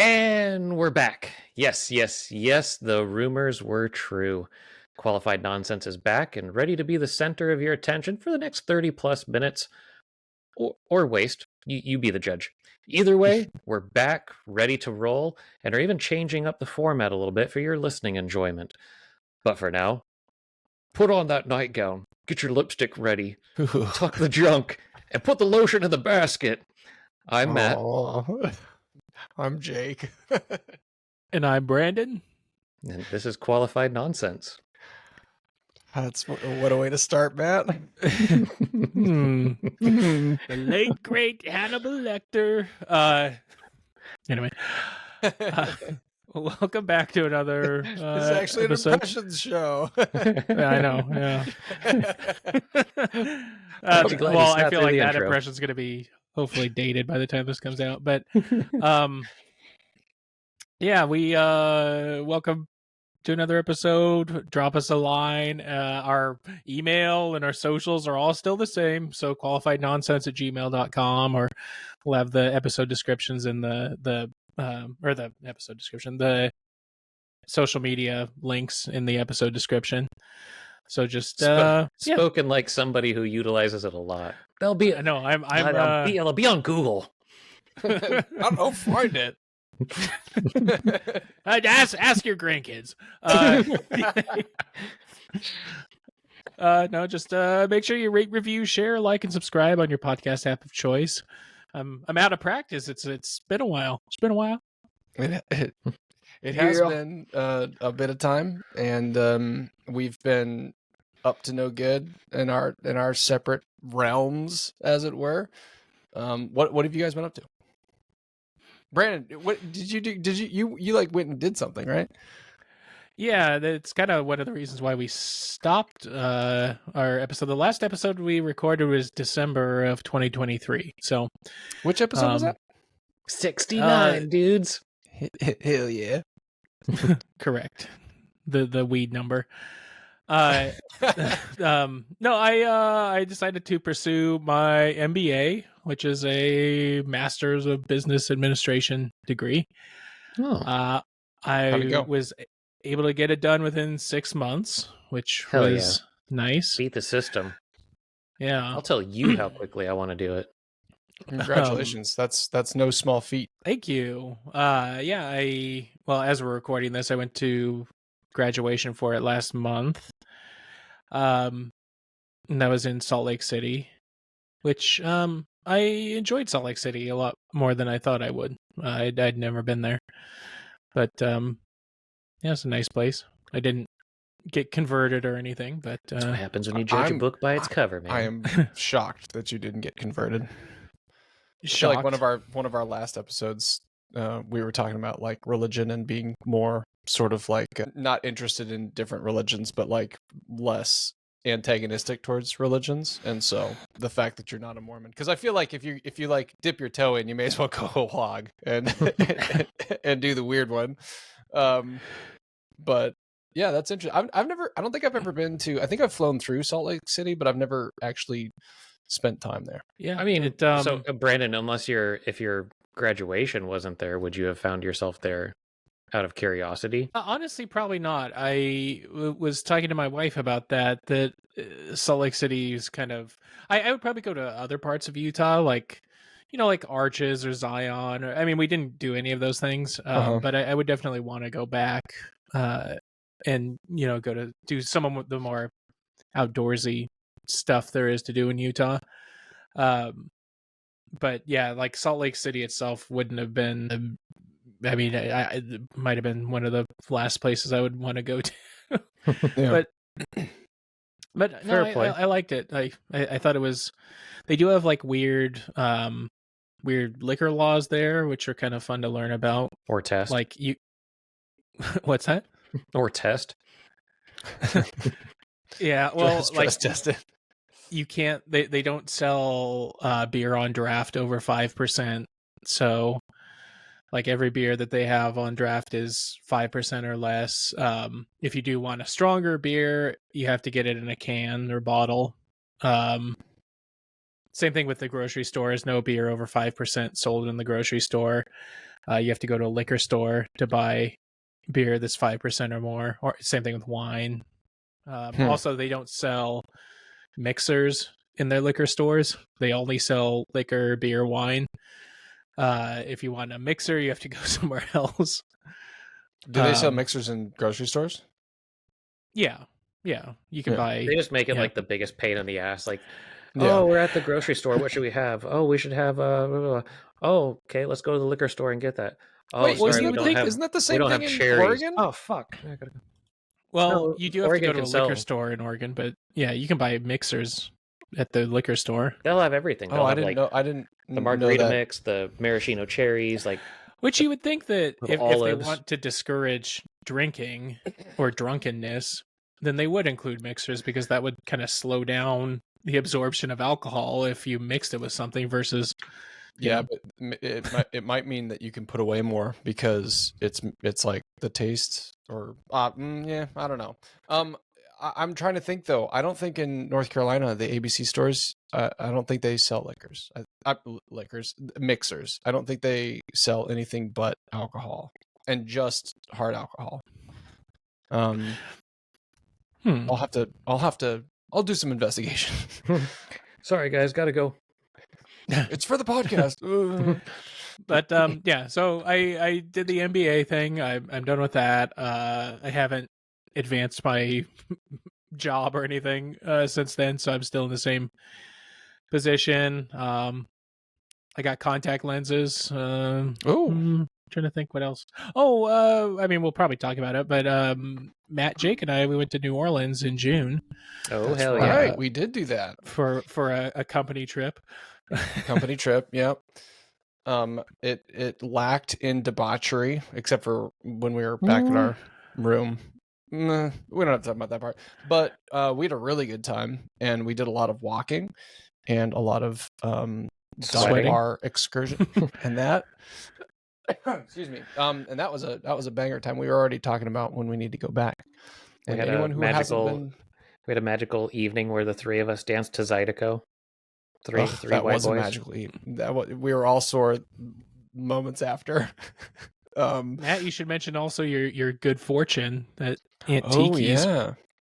And we're back. Yes, the rumors were true. Qualified Nonsense is back and ready to be the center of your attention for the next 30 plus minutes or waste. You be the judge. Either way, we're back, ready to roll, and are even changing up the format a little bit for your listening enjoyment. But for now, put on that nightgown, get your lipstick ready, tuck the junk, and put the lotion in the basket. I'm Matt. I'm Jake. And I'm Brandon. And this is Qualified Nonsense. That's what a way to start, Matt. The late great Hannibal Lecter. Anyway, welcome back to another. It's actually episode. An impressions show. Yeah, I know. Yeah. Well, I feel like that impression is going to be hopefully dated by the time this comes out, but yeah, we welcome to another episode. Drop us a line. Our email and our socials are all still the same, so qualifiednonsense@gmail.com, or we'll have the episode descriptions in the social media links in the episode description. So just spoken like somebody who utilizes it a lot. They'll be it'll be on Google. I'll find it. Ask your grandkids. No, just make sure you rate, review, share, like, and subscribe on your podcast app of choice. I'm out of practice. It's been a while. It's been a while. It has been a bit of time, and we've been up to no good in our separate realms, as it were. What have you guys been up to? Brandon, what did you do? You like went and did something, right? Yeah, that's kind of one of the reasons why we stopped our episode. The last episode we recorded was December of 2023. So, which episode was that? 69, dudes. Hell yeah! Correct. The weed number. No, I decided to pursue my MBA, which is a Master's of Business Administration degree. Oh. I was able to get it done within 6 months, which was nice. Beat the system. Yeah. I'll tell you how quickly I want to do it. Congratulations. That's no small feat. Thank you. As we're recording this, I went to graduation for it last month. And that was in Salt Lake City, which I enjoyed Salt Lake City a lot more than I thought I would. I'd never been there, but it's a nice place. I didn't get converted or anything, but that's what happens when you judge a book by its cover, man. I am shocked that you didn't get converted. Shocked. Like one of our last episodes, we were talking about like religion and being more sort of like not interested in different religions, but like less antagonistic towards religions. And so the fact that you're not a Mormon, because I feel like if you like dip your toe in, you may as well go whole hog and and do the weird one. But yeah, that's interesting. I don't think I've ever been to. I think I've flown through Salt Lake City, but I've never actually spent time there. Yeah, I mean, so Brandon, if your graduation wasn't there, would you have found yourself there out of curiosity? Honestly, probably not. I was talking to my wife about that Salt Lake City is kind of... I would probably go to other parts of Utah, like, like Arches or Zion. I mean, we didn't do any of those things, but I would definitely want to go back and, go to do some of the more outdoorsy stuff there is to do in Utah. But yeah, like Salt Lake City itself wouldn't have been... I mean, it might have been one of the last places I would want to go to. Yeah. But no, I liked it. I thought it was... They do have like weird liquor laws there, which are kind of fun to learn about. Or test. Like you... What's that? Or test. Yeah, well, like... test it. You can't... They don't sell beer on draft over 5%. So... Like every beer that they have on draft is 5% or less. If you do want a stronger beer, you have to get it in a can or bottle. Same thing with the grocery stores. No beer over 5% sold in the grocery store. You have to go to a liquor store to buy beer that's 5% or more, or same thing with wine. Also, they don't sell mixers in their liquor stores. They only sell liquor, beer, wine. If you want a mixer, you have to go somewhere else. Do they sell mixers in grocery stores? Yeah, you can buy. They just make it yeah. like the biggest pain in the ass. Like, Yeah. oh, we're at the grocery store. What should we have? Oh, we should have blah, blah, blah. Oh, okay, let's go to the liquor store and get that. Oh, Wait, sorry, isn't that the same thing in cherries. Oregon? Oh, fuck. Well, No, you do have Oregon to go to a can sell- liquor store in Oregon, but yeah, you can buy mixers at the liquor store. They'll have everything. They'll I have didn't like know. I didn't the know margarita that. mix, the maraschino cherries, like Which you would think that Little if they olives. want to discourage drinking or drunkenness, then they would include mixers because that would kind of slow down the absorption of alcohol if you mixed it with something versus. Yeah, but it might mean that you can put away more because it's like the taste or yeah, I don't know. I'm trying to think though. I don't think in North Carolina the ABC stores. I don't think they sell liquors. Mixers. I don't think they sell anything but alcohol and just hard alcohol. I'll do some investigation. sorry guys, gotta go. It's for the podcast. But yeah, so I did the MBA thing. I'm done with that. I haven't advanced my job or anything since then, so I'm still in the same position. I got contact lenses. Trying to think what else. I mean, we'll probably talk about it, but Matt, Jake, and we went to New Orleans in June. Oh, That's hell right. yeah. We did do that for a company trip. Company trip. Yep. It lacked in debauchery except for when we were back in our room. We don't have to talk about that part, but we had a really good time and we did a lot of walking and a lot of dive bar excursion and that. Excuse me. And that was a banger time. We were already talking about when we need to go back. And We had a magical evening where the three of us danced to Zydeco. Three that white was boys. a magical evening. We were all sore moments after. Matt, you should mention also your good fortune at Aunt Tiki's.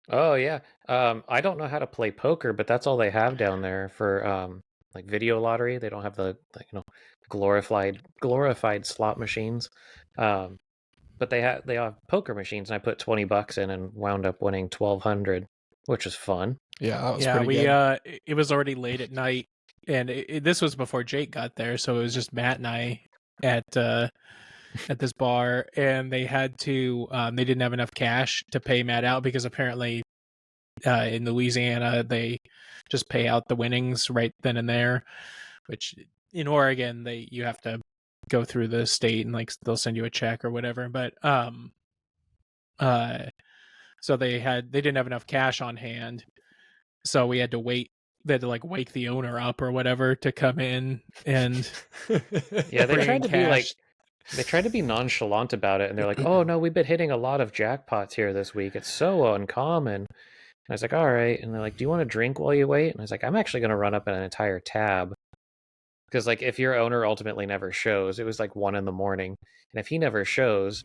Oh yeah. I don't know how to play poker, but that's all they have down there for like video lottery. They don't have the glorified slot machines. But they have poker machines, and I put $20 in and wound up winning 1,200, which was fun. Yeah, that was pretty good. It was already late at night, and this was before Jake got there, so it was just Matt and I at this bar, and they had to they didn't have enough cash to pay Matt out because apparently in Louisiana they just pay out the winnings right then and there, which in Oregon you have to go through the state and like they'll send you a check or whatever, but so they didn't have enough cash on hand. So we had to wait. They had to like wake the owner up or whatever to come in and yeah, they tried to be nonchalant about it, and they're like, "Oh no, we've been hitting a lot of jackpots here this week. It's so uncommon." And I was like, "All right." And they're like, "Do you want a drink while you wait?" And I was like, "I'm actually going to run up an entire tab." Because like if your owner ultimately never shows, it was like 1 a.m, and if he never shows,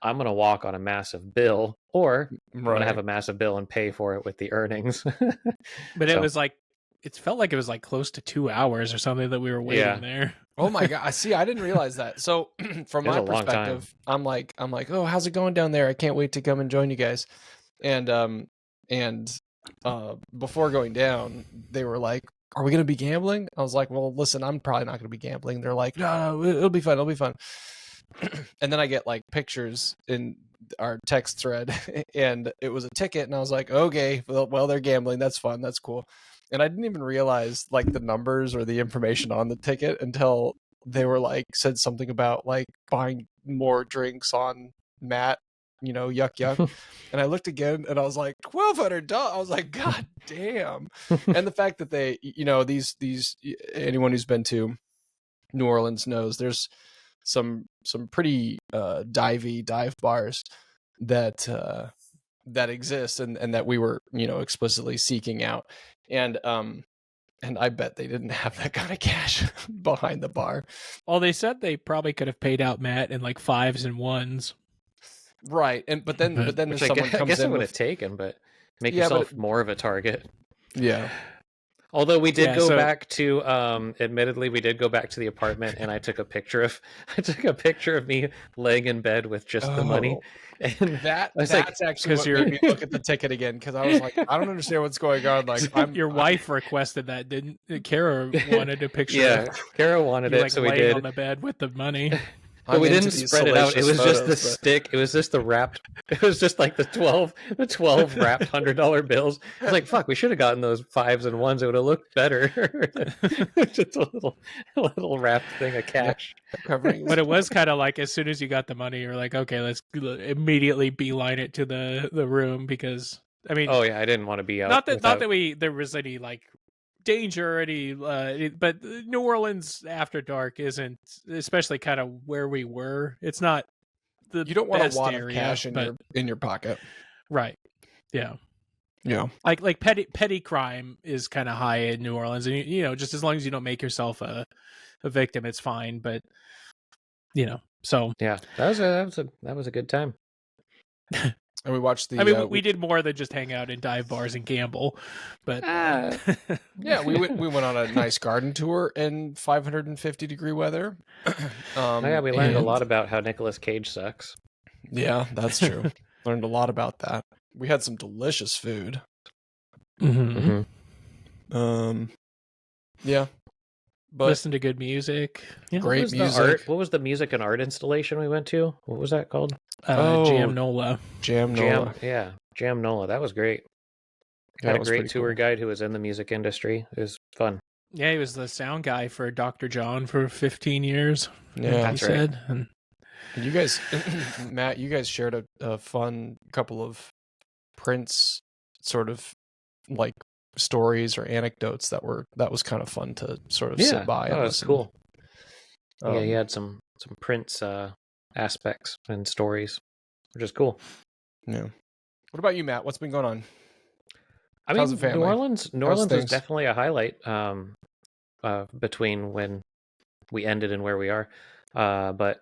I'm going to walk on a massive bill, or I'm going to have a massive bill and pay for it with the earnings. But it was like, it felt like it was like close to 2 hours or something that we were waiting there. Oh my God. See, I didn't realize that. So from my perspective, I'm like, oh, how's it going down there? I can't wait to come and join you guys. And before going down, they were like, are we going to be gambling? I was like, well, listen, I'm probably not going to be gambling. They're like, no, it'll be fun. It'll be fun. And then I get like pictures in our text thread and it was a ticket. And I was like, okay, well, they're gambling. That's fun. That's cool. And I didn't even realize like the numbers or the information on the ticket until they were like, said something about like buying more drinks on Matt, yuck. And I looked again and I was like, $1,200. I was like, God damn. And the fact that they, these anyone who's been to New Orleans knows there's some pretty dive bars that exist and that we were explicitly seeking out. And And I bet they didn't have that kind of cash behind the bar. Well, they said they probably could have paid out Matt in like 5s and 1s. Right. But then if Which someone I comes guess in it would with, have taken, but make Yeah, but yourself more of a target. yeah. Although we did Yeah, go so- back to, admittedly, we did go back to the apartment, and I took a picture of me laying in bed with just the money. And That's like, actually what made me look at the ticket again, because I was like, I don't understand what's going on. Like, Your wife requested that, didn't Kara wanted a picture? yeah, Kara wanted you it, like so we laying did. on the bed with the money. But we didn't these spread it out. It was salacious just the photos, stick. It was just the wrapped. It was just like the 12 wrapped $100 bills. I was like, fuck, we should have gotten those 5s and 1s. It would have looked better. Just a little wrapped thing of cash. covering. But it was kind of like, as soon as you got the money, you're like, okay, let's immediately beeline it to the room, because I mean, Oh yeah, I didn't want to be out. not that there was any like danger or any, but New Orleans after dark isn't, especially kind of where we were. It's not the You don't want best a wad of area, cash but, in your pocket. right, yeah. Yeah. Like petty crime is kind of high in New Orleans, and you know, just as long as you don't make yourself a victim, it's fine. But you know, so Yeah, that was a good time. And we watched the. I mean, we did more than just hang out in dive bars and gamble, but Yeah, we went on a nice garden tour in 550-degree weather. Oh yeah, we learned a and- lot about how Nicolas Cage sucks. Yeah, that's true. Learned a lot about that. We had some delicious food. Mhm. Yeah, but Listen to good music. Yeah. Great What was music. What was the music and art installation we went to? What was that called? Jam Nola. Jam Nola. Jam Nola. That was great. That Had a was great pretty tour cool. guide who was in the music industry. It was fun. Yeah, he was the sound guy for Dr. John for 15 years. Yeah, he That's right. said. And you guys, Matt, you guys shared a fun couple of Prince sort of like stories or anecdotes that was kind of fun to sort of sit by. Oh, and it was listen. cool. Yeah, he Um, had some Prince aspects and stories, which is cool. Yeah. What about you, Matt? What's been going on? I How's mean, the family? New Orleans was things? definitely a highlight between when we ended and where we are. But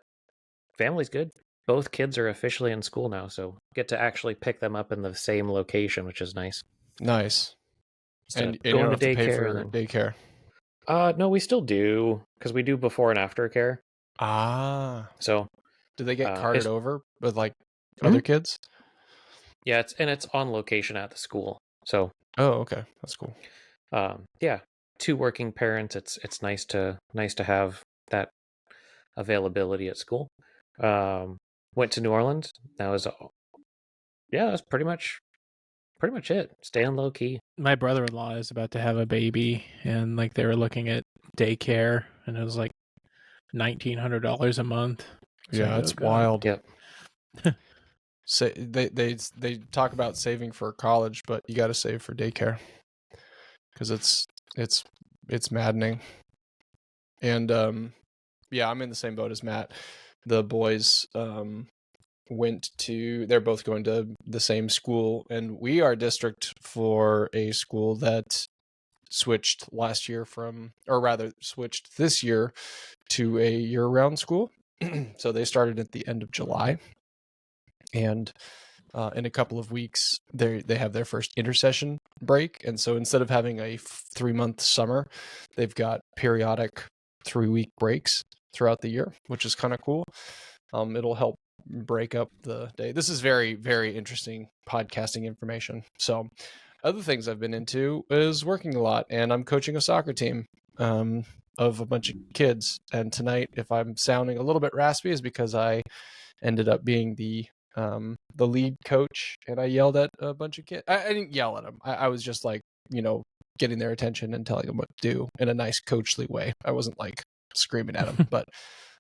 family's good. Both kids are officially in school now, so get to actually pick them up in the same location, which is nice. Nice. Instead And of you going don't to have to pay daycare for and then- daycare. No, we still do, because we do before and after care. Ah. So Do they get it's- carted over with like other kids? yeah, it's on location at the school. So Oh, okay. That's cool. yeah, 2 working parents. It's nice to have that availability at school. Went to New Orleans. That's pretty much it. Staying low key. my brother-in-law is about to have a baby, and like they were looking at daycare, and it was like $1,900 a month. Yeah, it's God. wild. Yep. They talk about saving for college, but you got to save for daycare because it's maddening. And yeah, I'm in the same boat as Matt. The boys they're both going to the same school, and we are district for a school that switched switched this year to a year-round school. So they started at the end of July, and in a couple of weeks they have their first intersession break. And so instead of having a 3-month summer, they've got periodic 3-week breaks throughout the year, which is kind of cool. It'll help break up the day. This is very, very interesting podcasting information. So other things I've been into is working a lot, and I'm coaching a soccer team of a bunch of kids. And tonight, if I'm sounding a little bit raspy, is because I ended up being the lead coach, and I yelled at a bunch of kids. I didn't yell at them. I was just like, getting their attention and telling them what to do in a nice coachly way. I wasn't like screaming at them, but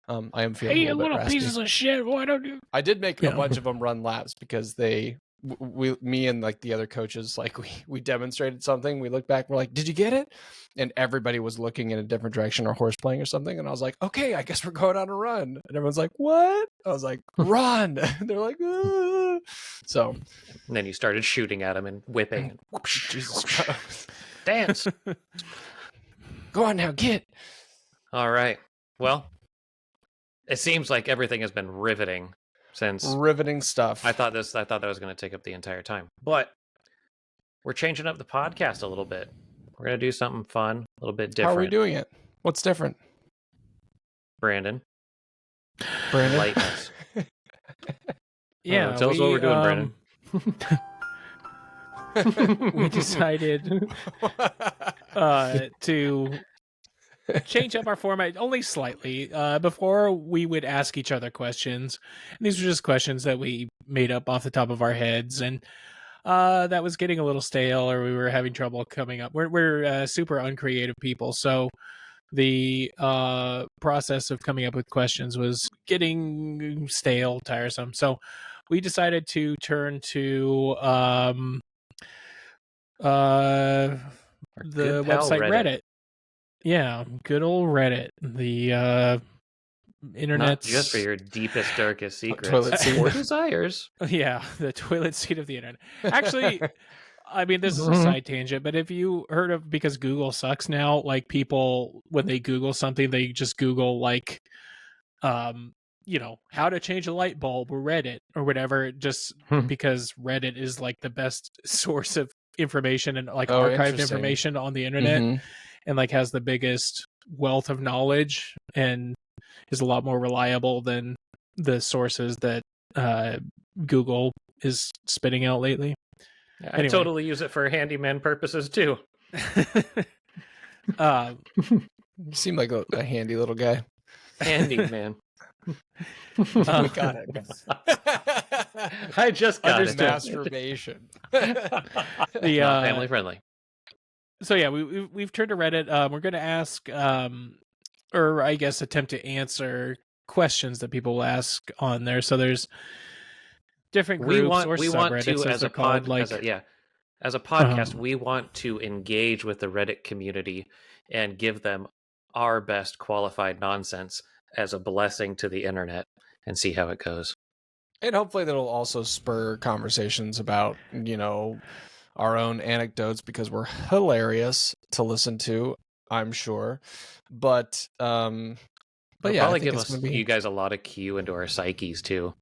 I am feeling a little bit raspy. pieces of shit! Why don't you? I did make Yeah. a bunch of them run laps because me and like the other coaches, like we demonstrated something. We looked back, we're like, did you get it? And everybody was looking in a different direction, or horse playing or something. And I was like, okay, I guess we're going on a run. And everyone's like, what? I was like, run. And they're like, ah. So And then you started shooting at him and whipping. And Jesus Christ. Dance. Go on now, get. All right. Well, it seems like everything has been riveting since Riveting stuff. I thought that was going to take up the entire time. But we're changing up the podcast a little bit. We're going to do something fun, a little bit different. How are we doing it? What's different? Brandon. Brandon? Lightness. Yeah, tell us what we're doing, Brandon. We decided to change up our format only slightly. Before, we would ask each other questions. And these were just questions that we made up off the top of our heads, and that was getting a little stale, or we were having trouble coming up. We're super uncreative people, so the process of coming up with questions was getting stale, tiresome. So we decided to turn to the website Reddit. Yeah, good old Reddit. The internet, not just for your deepest, darkest secrets toilet seat or desires. Yeah, the toilet seat of the internet. Actually, I mean, this is a side tangent, but if you heard of, because Google sucks now, like people, when they Google something, they just Google like, how to change a light bulb or Reddit or whatever, just because Reddit is like the best source of information and like archived information on the internet, and like has the biggest wealth of knowledge and is a lot more reliable than the sources that Google is spitting out lately. I totally use it for handyman purposes too. You seem like a handy little guy. Handyman. We got it. I just got it. Masturbation. Family friendly. So yeah, we've turned to Reddit. We're going to ask, or I guess attempt to answer questions that people will ask on there. So there's different groups or subreddits, as a podcast, we want to engage with the Reddit community and give them our best qualified nonsense as a blessing to the internet and see how it goes. And hopefully that'll also spur conversations about, our own anecdotes, because we're hilarious to listen to, I'm sure. But yeah, probably give you guys a lot of cue into our psyches too.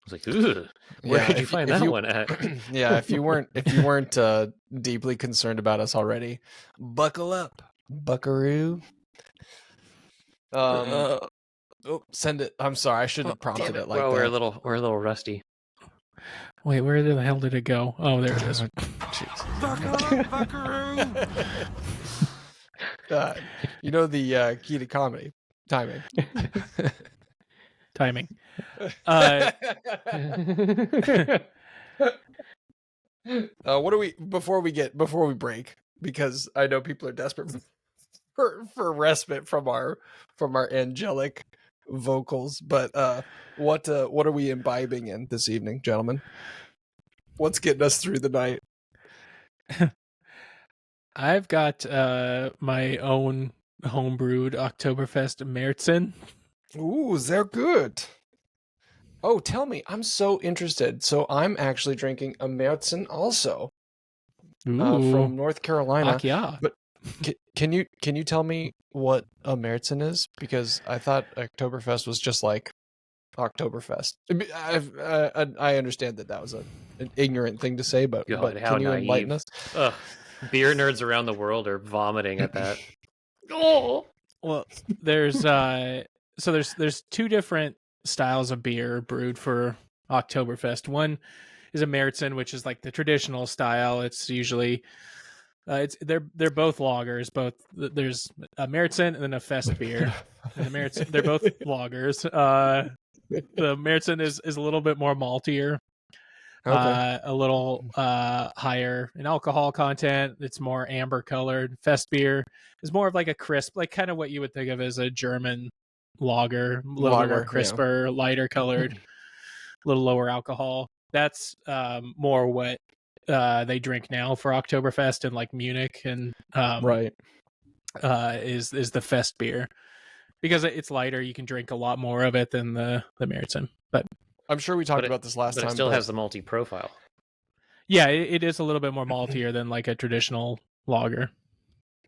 I was like, where did you find that one at? Yeah, if you weren't deeply concerned about us already, buckle up, buckaroo. Send it. I'm sorry, I shouldn't have prompted it like that. We're a little rusty. Wait, where the hell did it go? Oh, there it is. Buckle up, buckaroo. The key to comedy, timing. Timing. What do we before we break? Because I know people are desperate for respite from our angelic vocals. But what are we imbibing in this evening, gentlemen? What's getting us through the night? I've got my own homebrewed Oktoberfest Märzen. Ooh, they're good. Oh, tell me. I'm so interested. So I'm actually drinking a Märzen also from North Carolina. Yeah. But can you tell me what a Märzen is? Because I thought Oktoberfest was just like Oktoberfest. I understand that was an ignorant thing to say, but can you enlighten us? Beer nerds around the world are vomiting at that. Oh, well, there's two different styles of beer brewed for Oktoberfest. One is a Märzen, which is like the traditional style. It's usually they're both lagers. There's a Märzen and then a Fest beer. And the Märzen, they're both lagers. The Märzen is a little bit more maltier. Okay. A little higher in alcohol content. It's more amber colored. Fest beer is more of like a crisp, like kind of what you would think of as a German lager, a little bit more crisper, lighter colored, a little lower alcohol. That's more what they drink now for Oktoberfest in like Munich and is the Fest beer, because it's lighter. You can drink a lot more of it than the Märzen. But I'm sure we talked about this last time. It still has the malty profile. Yeah, it is a little bit more maltier than like a traditional lager.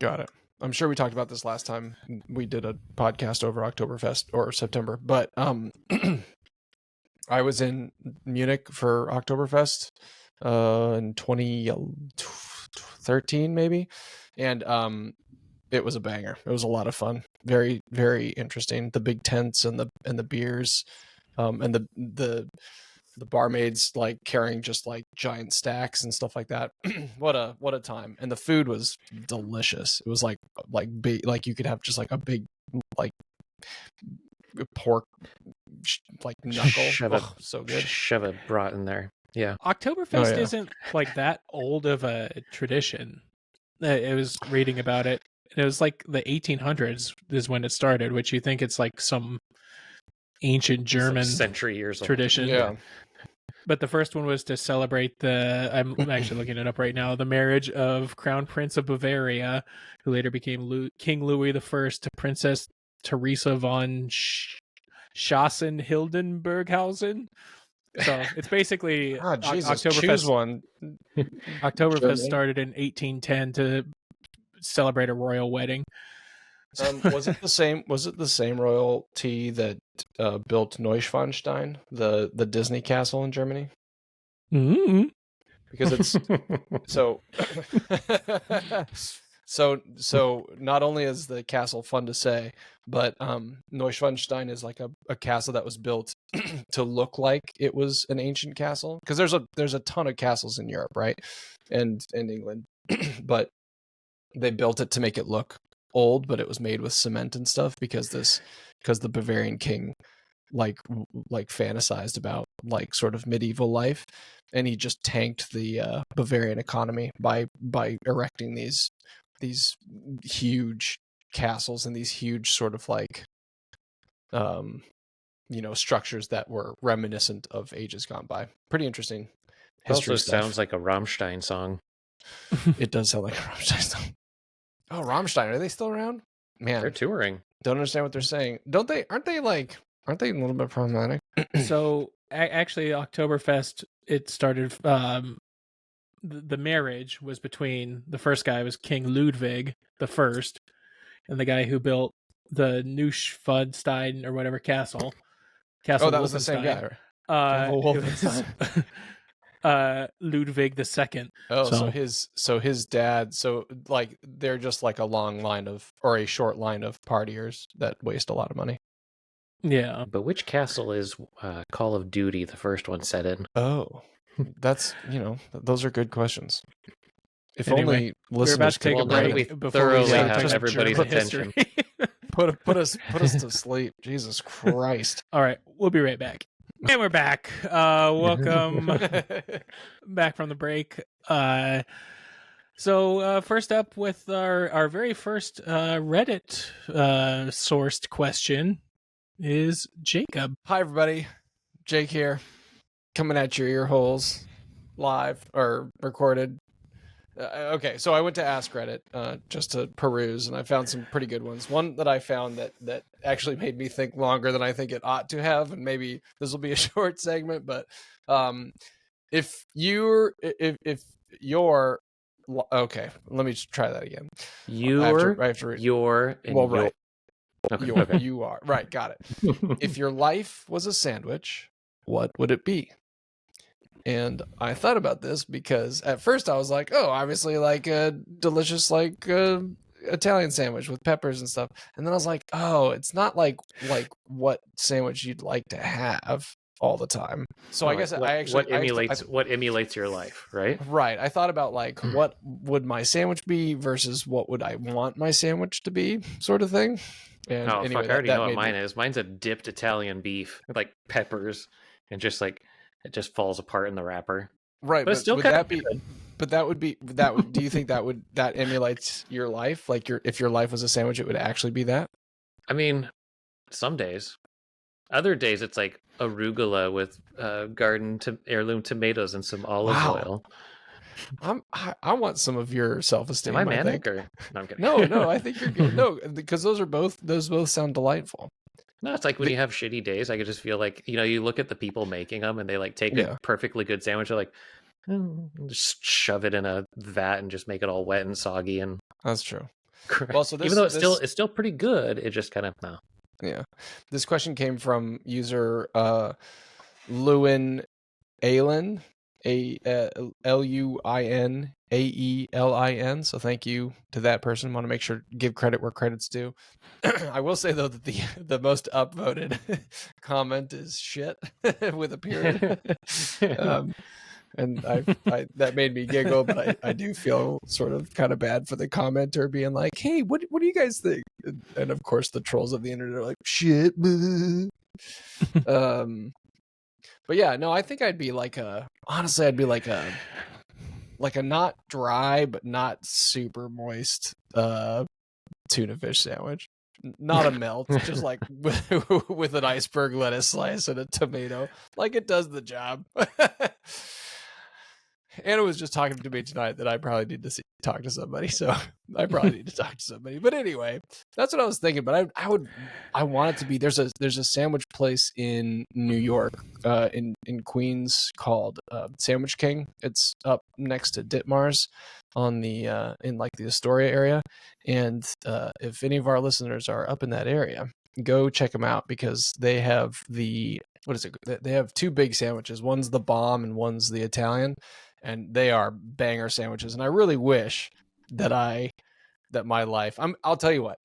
Got it. I'm sure we talked about this last time we did a podcast over Oktoberfest or September, but I was in Munich for Oktoberfest in 2013 maybe, and it was a banger. It was a lot of fun. Very, very interesting. The big tents and the beers, and the barmaids like carrying just like giant stacks and stuff like that. what a time. And the food was delicious. It was like big, like you could have just like a big like pork like knuckle. So good. Shove a brat in there. Yeah. Oktoberfest isn't like that old of a tradition. I was reading about it. It was like the 1800s is when it started, which you think it's like some ancient German century years tradition. Yeah. But the first one was to celebrate I'm actually looking it up right now, the marriage of Crown Prince of Bavaria, who later became King Louis I, to Princess Teresa von Sachsen-Hildenburghausen. So it's basically Oktoberfest. Choose one. Oktoberfest started in 1810 to celebrate a royal wedding. Was it the same royalty that built Neuschwanstein, the Disney castle in Germany? Mm-hmm. Because it's so not only is the castle fun to say, but Neuschwanstein is like a castle that was built to look like it was an ancient castle, because there's a ton of castles in Europe, right, and in England, but they built it to make it look old, but it was made with cement and stuff because the Bavarian king like fantasized about like sort of medieval life, and he just tanked the Bavarian economy by erecting these huge castles and these huge sort of like structures that were reminiscent of ages gone by. Pretty interesting history also stuff. Sounds like a Rammstein song. It does sound like a Rammstein song. Oh, Rammstein, are they still around? Man, they're touring. Don't understand what they're saying. Aren't they a little bit problematic? So actually, Oktoberfest, it started. The marriage was between the first guy was King Ludwig the First, and the guy who built the Neuschwanstein or whatever castle. Oh, that was the same guy. Ludwig the Second. Oh, so his dad. So like they're just like a long line of, or a short line of partiers that waste a lot of money. Yeah. But which castle is Call of Duty, the first one, set in? Oh, that's, those are good questions. If Anyway, only listeners could take a break before thoroughly have everybody's attention. Put us to sleep. Jesus Christ. All right, we'll be right back. And we're back. Welcome back from the break. So first up with our very first Reddit sourced question is Jacob. Hi, everybody. Jake here, coming at your ear holes, live or recorded. Okay, so I went to Ask Reddit just to peruse, and I found some pretty good ones. One that I found that actually made me think longer than I think it ought to have, and maybe this will be a short segment, but if you're okay, let me just try that again. You are right. Got it. If your life was a sandwich, what would it be? And I thought about this because at first I was like, oh, obviously like a delicious like Italian sandwich with peppers and stuff. And then I was like, oh, it's not like what sandwich you'd like to have all the time. So I guess what emulates your life, right? Right. I thought about like what would my sandwich be versus what would I want my sandwich to be, sort of thing. And I already know what mine is. Mine's a dipped Italian beef, like peppers, and just like it just falls apart in the wrapper. Right, but still would that be good. But that would be that. Do you think that emulates your life? Like if your life was a sandwich, it would actually be that? I mean, some days. Other days, it's like arugula with garden heirloom tomatoes and some olive oil. I want some of your self-esteem. Am I manic or no? I'm kidding. No, I think you're good. No, because those both sound delightful. No, it's like when you have shitty days, I could just feel like, you look at the people making them and they like take a perfectly good sandwich, they're like, just shove it in a vat and just make it all wet and soggy. And that's true. Correct. Well, so even though it's still pretty good, it just kind of no. Yeah. This question came from user Lewin Aelin, Luinaelin. So thank you to that person. Want to make sure give credit where credit's due. I will say though that the most upvoted comment is shit with a period. And I that made me giggle, but I do feel sort of kind of bad for the commenter being like, "Hey, what do you guys think?" And of course, the trolls of the internet are like, "Shit." But yeah, no, I think I'd be like a not dry but not super moist tuna fish sandwich. Not a melt, just like with an iceberg lettuce slice and a tomato. Like it does the job. Anna was just talking to me tonight that I probably need to talk to somebody, so I probably need to talk to somebody. But anyway, that's what I was thinking. But I want it to be there's a sandwich place in New York, in Queens called Sandwich King. It's up next to Ditmars on the in like the Astoria area. And if any of our listeners are up in that area, go check them out because they have they have two big sandwiches. One's the bomb and one's the Italian. And they are banger sandwiches. And I really wish that my life, I'll tell you what,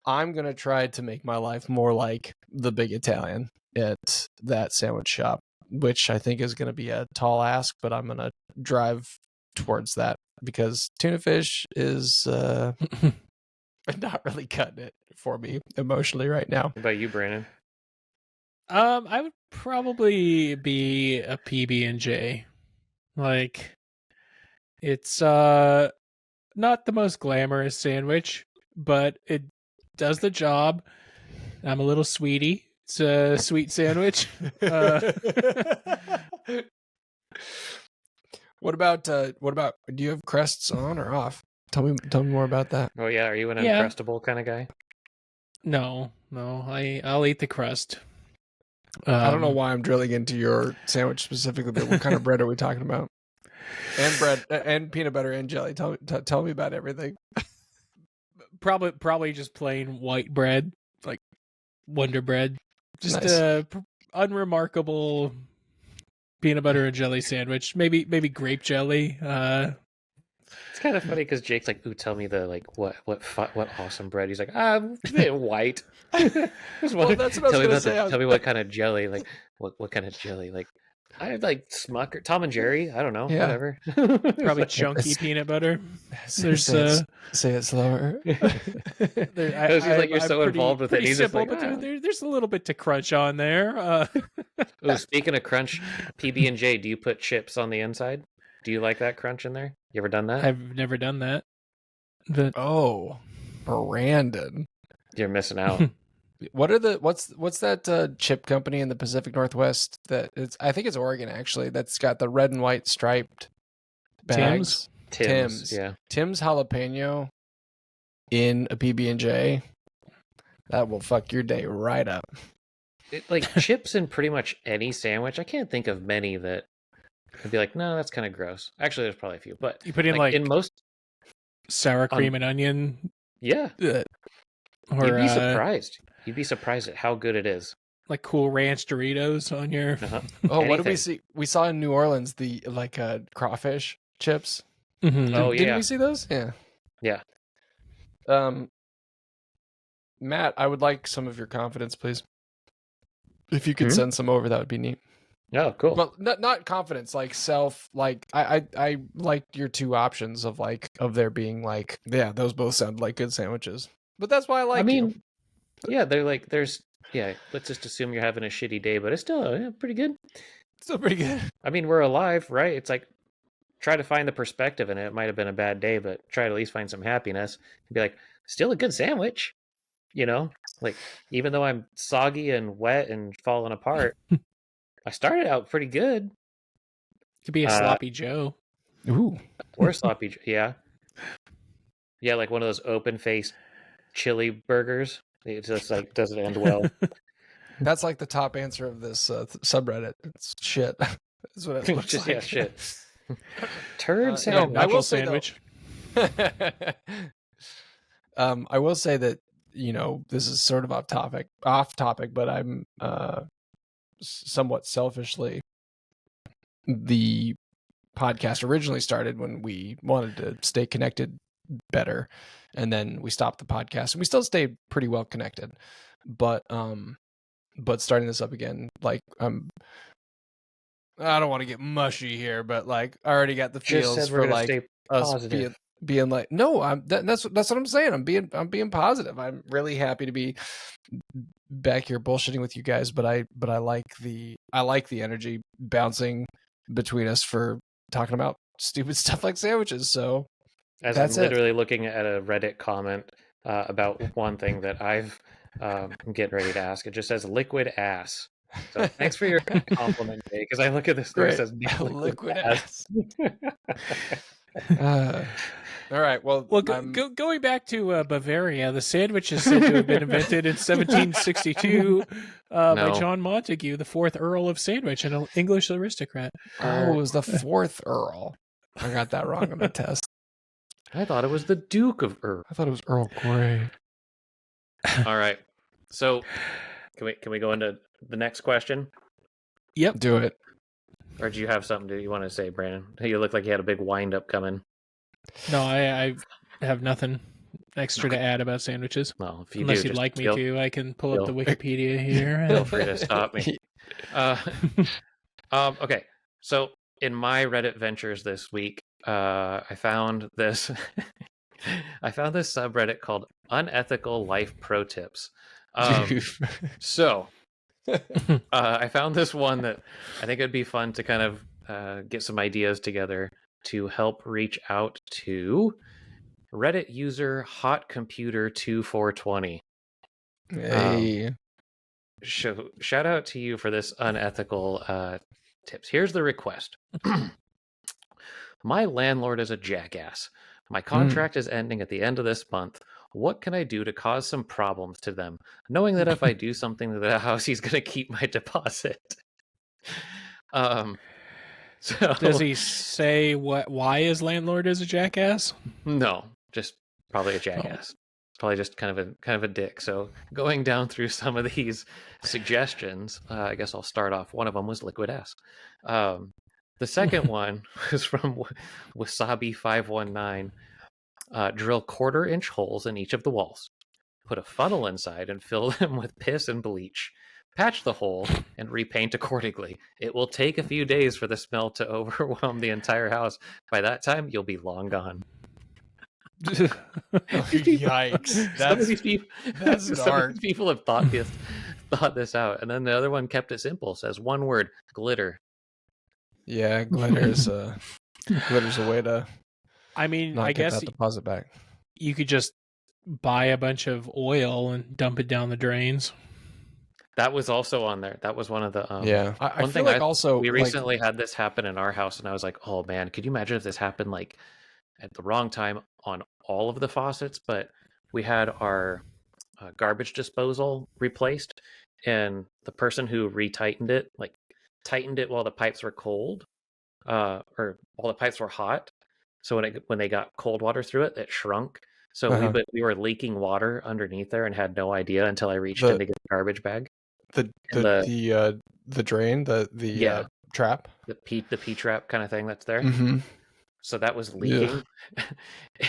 I'm going to try to make my life more like the big Italian at that sandwich shop, which I think is going to be a tall ask, but I'm going to drive towards that because tuna fish is not really cutting it for me emotionally right now. What about you, Brandon? I would probably be a PB&J. Like, it's not the most glamorous sandwich, but it does the job. I'm a little sweetie. It's a sweet sandwich. What about do you have crests on or off? Tell me more about that. Oh yeah, are you an Uncrustable kind of guy? No, I'll eat the crust. I don't know why I'm drilling into your sandwich specifically, but what kind of bread are we talking about? And bread and peanut butter and jelly. Tell me about everything. Probably just plain white bread, like Wonder Bread. Just Nice. a unremarkable peanut butter and jelly sandwich. Maybe grape jelly. It's kind of funny because Jake's like, "Ooh, tell me the like what awesome bread." He's like, white." Well, that's what I was gonna say. Tell me what kind of jelly, like what kind of jelly, like I like Smucker, Tom and Jerry. I don't know, whatever. Probably chunky peanut butter. There's say it slower. He's like, you're so involved with it. He's simple, just like, there's a little bit to crunch on there. Oh, speaking of crunch, PB&J, do you put chips on the inside? Do you like that crunch in there? You ever done that? I've never done that. Oh, Brandon, you're missing out. What's that chip company in the Pacific Northwest I think it's Oregon actually, that's got the red and white striped bags? Tim's, yeah. Tim's jalapeno in a PB&J. That will fuck your day right up. Like chips in pretty much any sandwich. I can't think of many that I'd be like, no, that's kind of gross. Actually, there's probably a few, but you put in like in most sour cream and onion. Yeah. Or, you'd be surprised. You'd be surprised at how good it is. Like Cool Ranch Doritos on your. Oh, what did we see? We saw in New Orleans the crawfish chips. Mm-hmm. Oh yeah. Didn't we see those? Yeah. Yeah. Matt, I would like some of your confidence, please. If you could send some over, that would be neat. Oh, cool. Well, not confidence, like self. Like I liked your two options of there being like, yeah, those both sound like good sandwiches. But that's why I like. Yeah, they're like, let's just assume you're having a shitty day, but it's still pretty good. Still pretty good. I mean, we're alive, right? It's like, try to find the perspective in it. It might have been a bad day, but try to at least find some happiness. And be like, still a good sandwich. You know, like, even though I'm soggy and wet and falling apart, I started out pretty good. Could be a sloppy Joe. Ooh. Or sloppy, yeah. Yeah, like one of those open-faced chili burgers. It just like doesn't end well. That's like the top answer of this subreddit. It's shit. That's what it looks like. Yeah, shit. Turd Turd sandwich. I will sandwich. say I will say that, this is sort of off topic, but I'm somewhat selfishly, the podcast originally started when we wanted to stay connected better, and then we stopped the podcast, and we still stay pretty well connected, but starting this up again, like, I don't want to get mushy here, but like I already got the feels for like us being like, no, that's what I'm saying. I'm being positive. I'm really happy to be back here bullshitting with you guys, but I like the energy bouncing between us for talking about stupid stuff like sandwiches. So as that's I'm literally looking at a Reddit comment about one thing that I'm getting ready to ask. It just says liquid ass. So thanks for your compliment, Jay, because I look at this thing, it says liquid ass. All right. Well, going back to Bavaria, the sandwich is said to have been invented in 1762 by John Montagu, the fourth Earl of Sandwich, an English aristocrat. Oh, it was the fourth Earl. I got that wrong on the test. I thought it was the Duke of Earl. I thought it was Earl Grey. All right. So can we go into the next question? Yep. Do it. Or do you have something you want to say, Brandon? You look like you had a big wind up coming. No, I have nothing extra to add about sandwiches. Well, if you unless do, you'd like me to, I can pull up the Wikipedia here. Feel free to stop me. Okay, so in my Reddit ventures this week, I found this. I found this subreddit called Unethical Life Pro Tips. So I found this one that I think it'd be fun to kind of get some ideas together to help reach out to Reddit user Hot Computer 2420. Hey. Shout out to you for this unethical tips. Here's the request. My landlord is a jackass. My contract is ending at the end of this month. What can I do to cause some problems to them, knowing that if I do something to the house, he's going to keep my deposit? So does he say why his landlord is a jackass? No, just probably a jackass. Probably just kind of a dick. So going down through some of these suggestions, I guess I'll start off. One of them was liquid ass. The second one was from Wasabi519. Drill 1/4-inch holes in each of the walls. Put a funnel inside and fill them with piss and bleach. Patch the hole and repaint accordingly. It will take a few days for the smell to overwhelm the entire house. By that time, you'll be long gone. Yikes! That's dark. Some of these people have thought this out, and then the other one kept it simple. Says one word: glitter. Yeah, glitter's a way to. I mean, I guess that deposit back. You could just buy a bunch of oil and dump it down the drains. That was also on there. That was one of the I feel like also we recently had this happen in our house, and I was like, oh man, could you imagine if this happened like at the wrong time on all of the faucets? But we had our garbage disposal replaced, and the person who retightened it tightened it while the pipes were cold, or while the pipes were hot. So when they got cold water through it, it shrunk. So we were leaking water underneath there and had no idea until I reached in to get the garbage bag. The drain, the trap, the P trap kind of thing that's there. Mm-hmm. So that was leaking,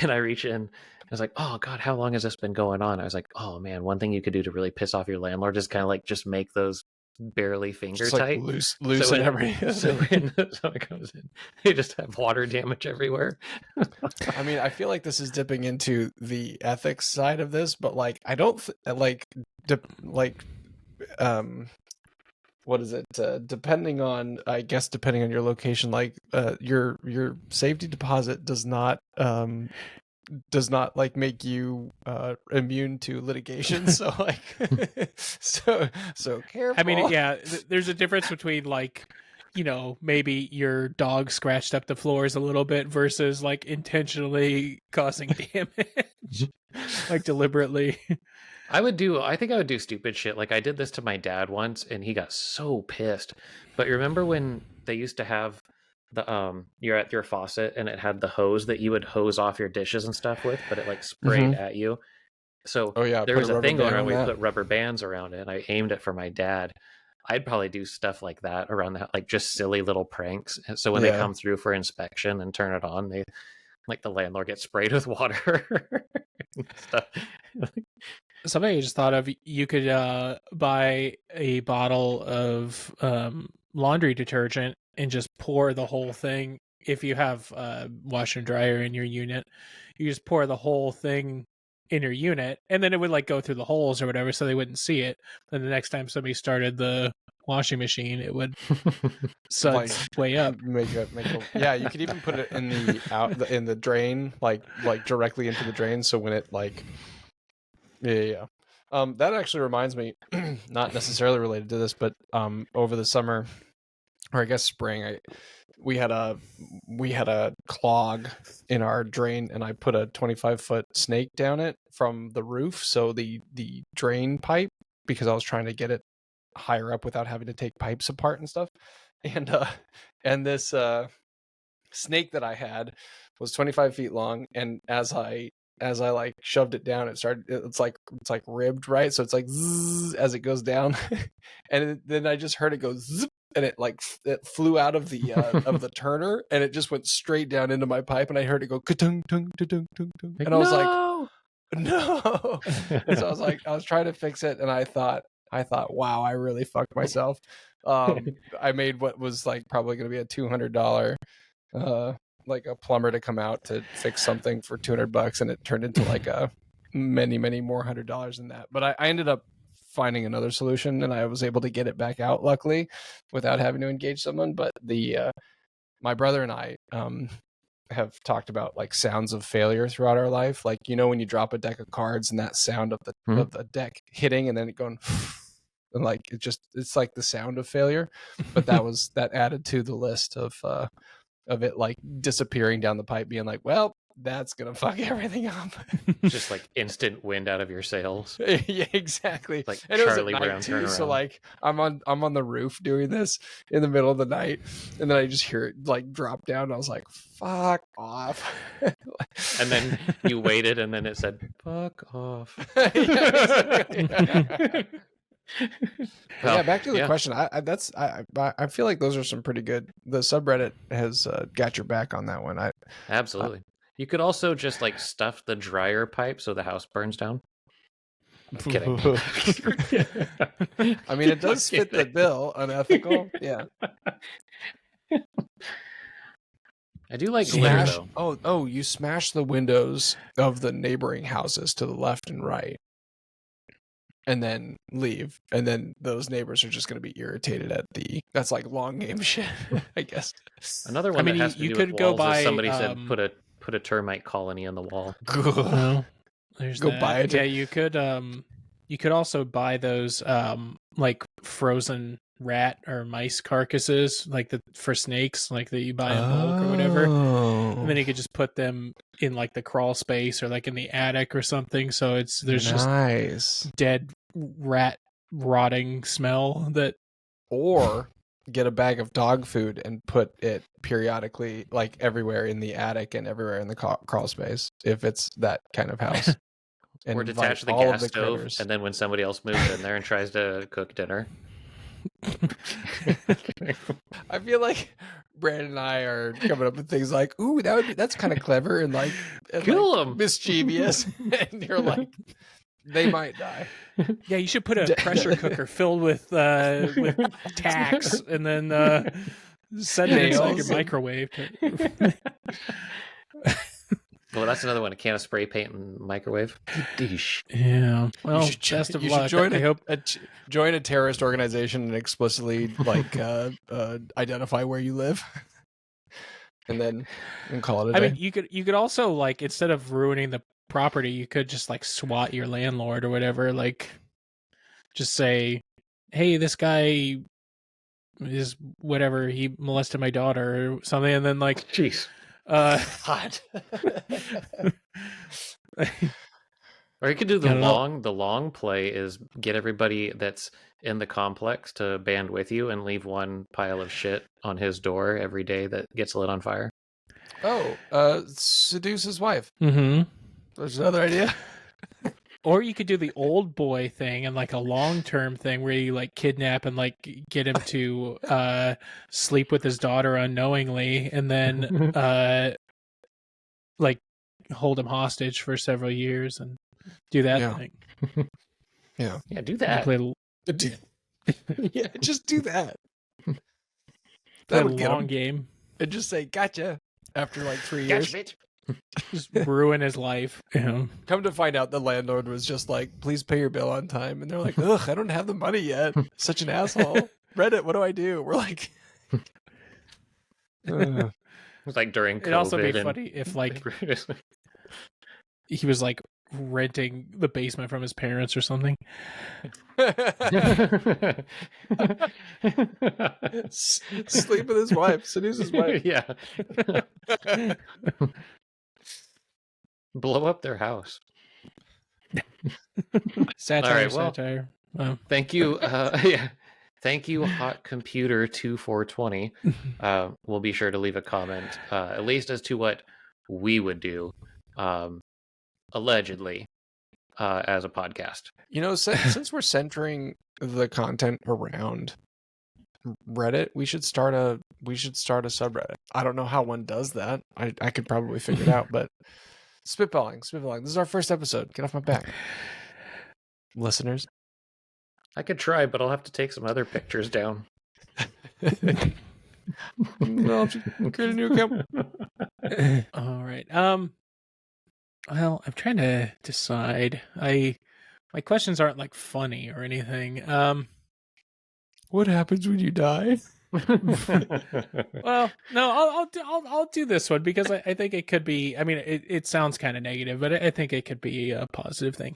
and I reach in. I was like, "Oh God, how long has this been going on?" I was like, "Oh man, one thing you could do to really piss off your landlord is kind of like just make those barely finger tight, loosen everything. So when someone comes in, they just have water damage everywhere." I mean, I feel like this is dipping into the ethics side of this, but like, I don't what is it? Depending on your location, like your safety deposit does not like make you immune to litigation. So like, so careful. I mean, yeah, there's a difference between like, maybe your dog scratched up the floors a little bit versus like intentionally causing damage, like deliberately. I think I would do stupid shit. Like I did this to my dad once and he got so pissed. But you remember when they used to have the you're at your faucet and it had the hose that you would hose off your dishes and stuff with, but it like sprayed at you. So Oh yeah, there put was a a rubber thing going band around on where you that. put rubber bands around it, and I aimed it for my dad. I'd probably do stuff like that around the like just silly little pranks. So when they Yeah. come through for inspection and turn it on, they like the landlord gets sprayed with water and stuff. Something I just thought of, you could buy a bottle of laundry detergent and just pour the whole thing. If you have washer and dryer in your unit, you just pour the whole thing in your unit, and then it would like go through the holes or whatever, so they wouldn't see it. Then the next time somebody started the washing machine, it would suds way up. Yeah, you could even put it in in the drain, like directly into the drain. So when it like, yeah. That actually reminds me, not necessarily related to this, but over the summer, or I guess spring, we had a clog in our drain, and I put a 25-foot snake down it from the roof, so the drain pipe, because I was trying to get it higher up without having to take pipes apart and stuff, and this snake that I had was 25 feet long, and as I like shoved it down, it's like ribbed, right? So it's like zzz as it goes down, and then I just heard it go zip, and it flew out of the turner, and it just went straight down into my pipe, and I heard it go ka-tung, tung, tung, tung, tung, and I was like, no. And so I was trying to fix it, and I thought, wow, I really fucked myself. I made what was like probably going to be a $200 like a plumber to come out to fix something for $200, and it turned into like a many more $100 than that. But I ended up finding another solution, and I was able to get it back out, luckily, without having to engage someone. But my brother and I have talked about like sounds of failure throughout our life, like, you know, when you drop a deck of cards and that sound of the deck hitting and then it going and like it's like the sound of failure. But that added to the list of it like disappearing down the pipe, being like, well, that's gonna fuck everything up. Just like instant wind out of your sails. Yeah, exactly. Like and Charlie it was at Brown night too, turnaround. so like I'm on the roof doing this in the middle of the night, and then I just hear it like drop down, and I was like, fuck off. And then you waited, and then it said, fuck off. Yeah, exactly. Well, yeah, back to the question. I feel like those are some pretty good. The subreddit has got your back on that one. Absolutely. You could also just like stuff the dryer pipe so the house burns down. I'm kidding. I mean, it does fit the bill. Unethical. Yeah. I do like glitter though. Oh, you smash the windows of the neighboring houses to the left and right, and then leave, and then those neighbors are just going to be irritated at that's like long game shit, I guess. Another one that has to do could with go walls by, is somebody said put a termite colony on the wall. Well, there's Go that. buy it. Yeah, you could also buy those like frozen rat or mice carcasses, like for snakes, like that you buy in bulk or whatever. And then you could just put them in like the crawl space or like in the attic or something. So there's just dead rat rotting smell that. Or get a bag of dog food and put it periodically, like everywhere in the attic and everywhere in the crawl space, if it's that kind of house. And or detach the gas stove, critters. And then when somebody else moves in there and tries to cook dinner. I feel like Brandon and I are coming up with things like, ooh, that's kind of clever and like kill them, mischievous. And you're like, they might die. Yeah, you should put a pressure cooker filled with tacks and then send it inside your microwave. Well, that's another one. A can of spray paint and microwave. Yeah. Well, best of luck. I hope join a terrorist organization and explicitly like identify where you live, and call it a day. I mean, you could also like, instead of ruining the property, you could just like swat your landlord or whatever. Like, just say, "Hey, this guy is whatever. He molested my daughter or something," and then like, jeez. Hot. Or you could do the long play is get everybody that's in the complex to band with you and leave one pile of shit on his door every day that gets lit on fire. Oh, seduce his wife. Mm-hmm. There's another idea. Or you could do the old boy thing and like a long-term thing where you like kidnap and like get him to sleep with his daughter unknowingly and then like hold him hostage for several years and do that thing. Yeah. Yeah, do You that. play Yeah, just do that. a That would get long him. game. And just say, gotcha, after like 3 Gotcha, years. bitch. Just ruin his life. Yeah. Come to find out the landlord was just like, please pay your bill on time. And they're like, ugh, I don't have the money yet. Such an asshole. Reddit, what do I do? We're like... It was like during COVID. It'd also be funny if like he was like renting the basement from his parents or something. Sleep with his wife. Seduce his wife. Yeah. Blow up their house. Satire, All right, well, satire. Thank you. Yeah. Thank you, Hot Computer 2420. We'll be sure to leave a comment, at least as to what we would do, allegedly, as a podcast. You know, since we're centering the content around Reddit, we should start a subreddit. I don't know how one does that. I could probably figure it out, but spitballing. This is our first episode. Get off my back, listeners. I could try, but I'll have to take some other pictures down. Well, just create a new account. All right. Well, I'm trying to decide. My questions aren't like funny or anything. What happens when you die? Well, no, I'll do this one because I think it could be. I mean, it sounds kind of negative, but I think it could be a positive thing.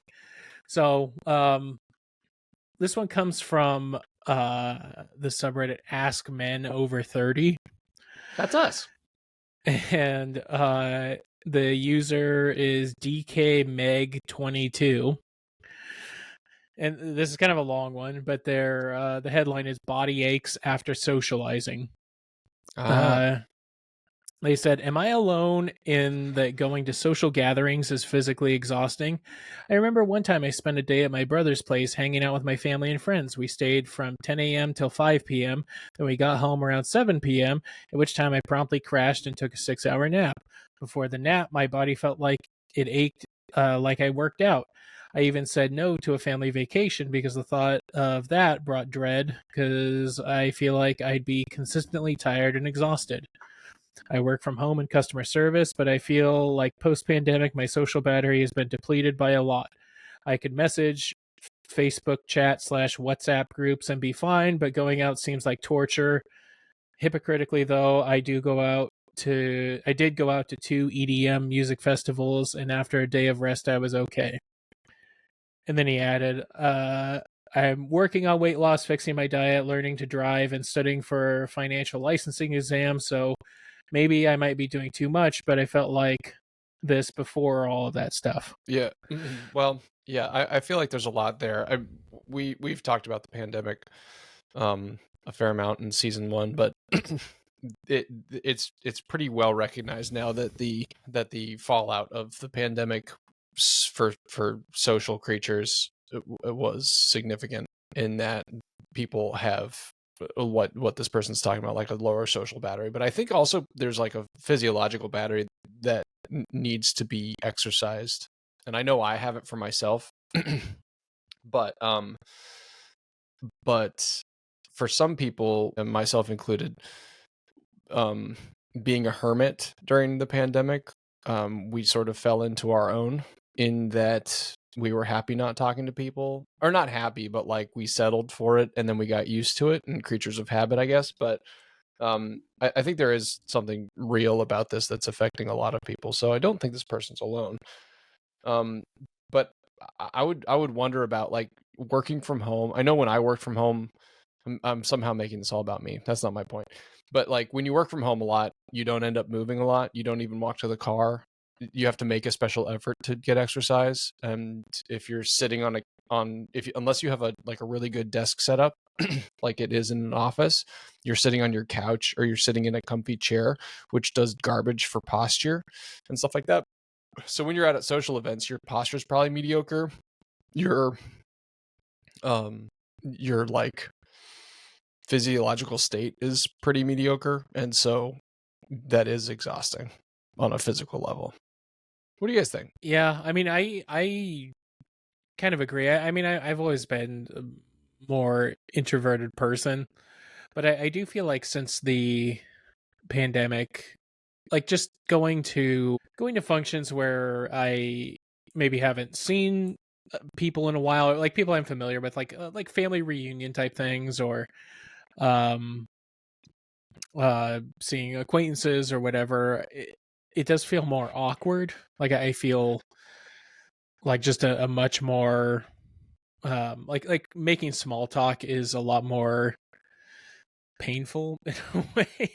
So, this one comes from the subreddit Ask Men Over 30. That's us. And the user is DKMeg22. And this is kind of a long one, but the headline is Body Aches After Socializing. They said, am I alone in that going to social gatherings is physically exhausting? I remember one time I spent a day at my brother's place hanging out with my family and friends. We stayed from 10 a.m. till 5 p.m. Then we got home around 7 p.m., at which time I promptly crashed and took a 6-hour nap. Before the nap, my body felt like it ached, like I worked out. I even said no to a family vacation because the thought of that brought dread because I feel like I'd be consistently tired and exhausted. I work from home in customer service, but I feel like post-pandemic, my social battery has been depleted by a lot. I could message Facebook chat / WhatsApp groups and be fine, but going out seems like torture. Hypocritically, though, I did go out to 2 EDM music festivals, and after a day of rest, I was okay. And then he added, I'm working on weight loss, fixing my diet, learning to drive, and studying for financial licensing exams, so maybe I might be doing too much, but I felt like this before all of that stuff. Yeah. Well, yeah, I feel like there's a lot there. We've talked about the pandemic a fair amount in season 1, but it's pretty well recognized now that the fallout of the pandemic for social creatures was significant in that people have what this person's talking about, like a lower social battery. But I think also there's like a physiological battery that needs to be exercised. And I know I have it for myself, but for some people, and myself included, being a hermit during the pandemic, we sort of fell into our own in that we were happy not talking to people, or not happy, but like we settled for it and then we got used to it, and creatures of habit, I guess. But I think there is something real about this that's affecting a lot of people. So I don't think this person's alone. But I would wonder about like working from home. I know when I worked from home, I'm somehow making this all about me. That's not my point. But like when you work from home a lot, you don't end up moving a lot. You don't even walk to the car. You have to make a special effort to get exercise. And if you're sitting unless you have a really good desk setup, like it is in an office, you're sitting on your couch or you're sitting in a comfy chair, which does garbage for posture and stuff like that. So when you're out at social events, your posture is probably mediocre. your like physiological state is pretty mediocre, and so that is exhausting on a physical level. What do you guys think? Yeah, I mean, I kind of agree. I mean, I've always been a more introverted person, but I do feel like since the pandemic, like just going to functions where I maybe haven't seen people in a while, or like people I'm familiar with, like family reunion type things, or um seeing acquaintances or whatever, it does feel more awkward. Like I feel like just a much more like making small talk is a lot more painful in a way.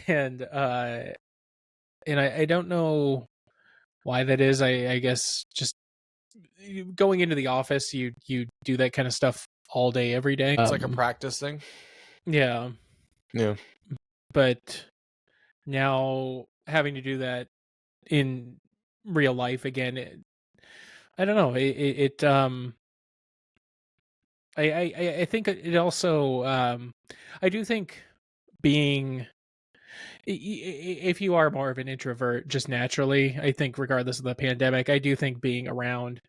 And I don't know why that is. I guess just going into the office, you do that kind of stuff all day every day. It's like a practice thing. Yeah. Yeah. But now having to do that in real life again, I don't know. I think it also I do think being if you are more of an introvert just naturally, I think regardless of the pandemic, I do think being around,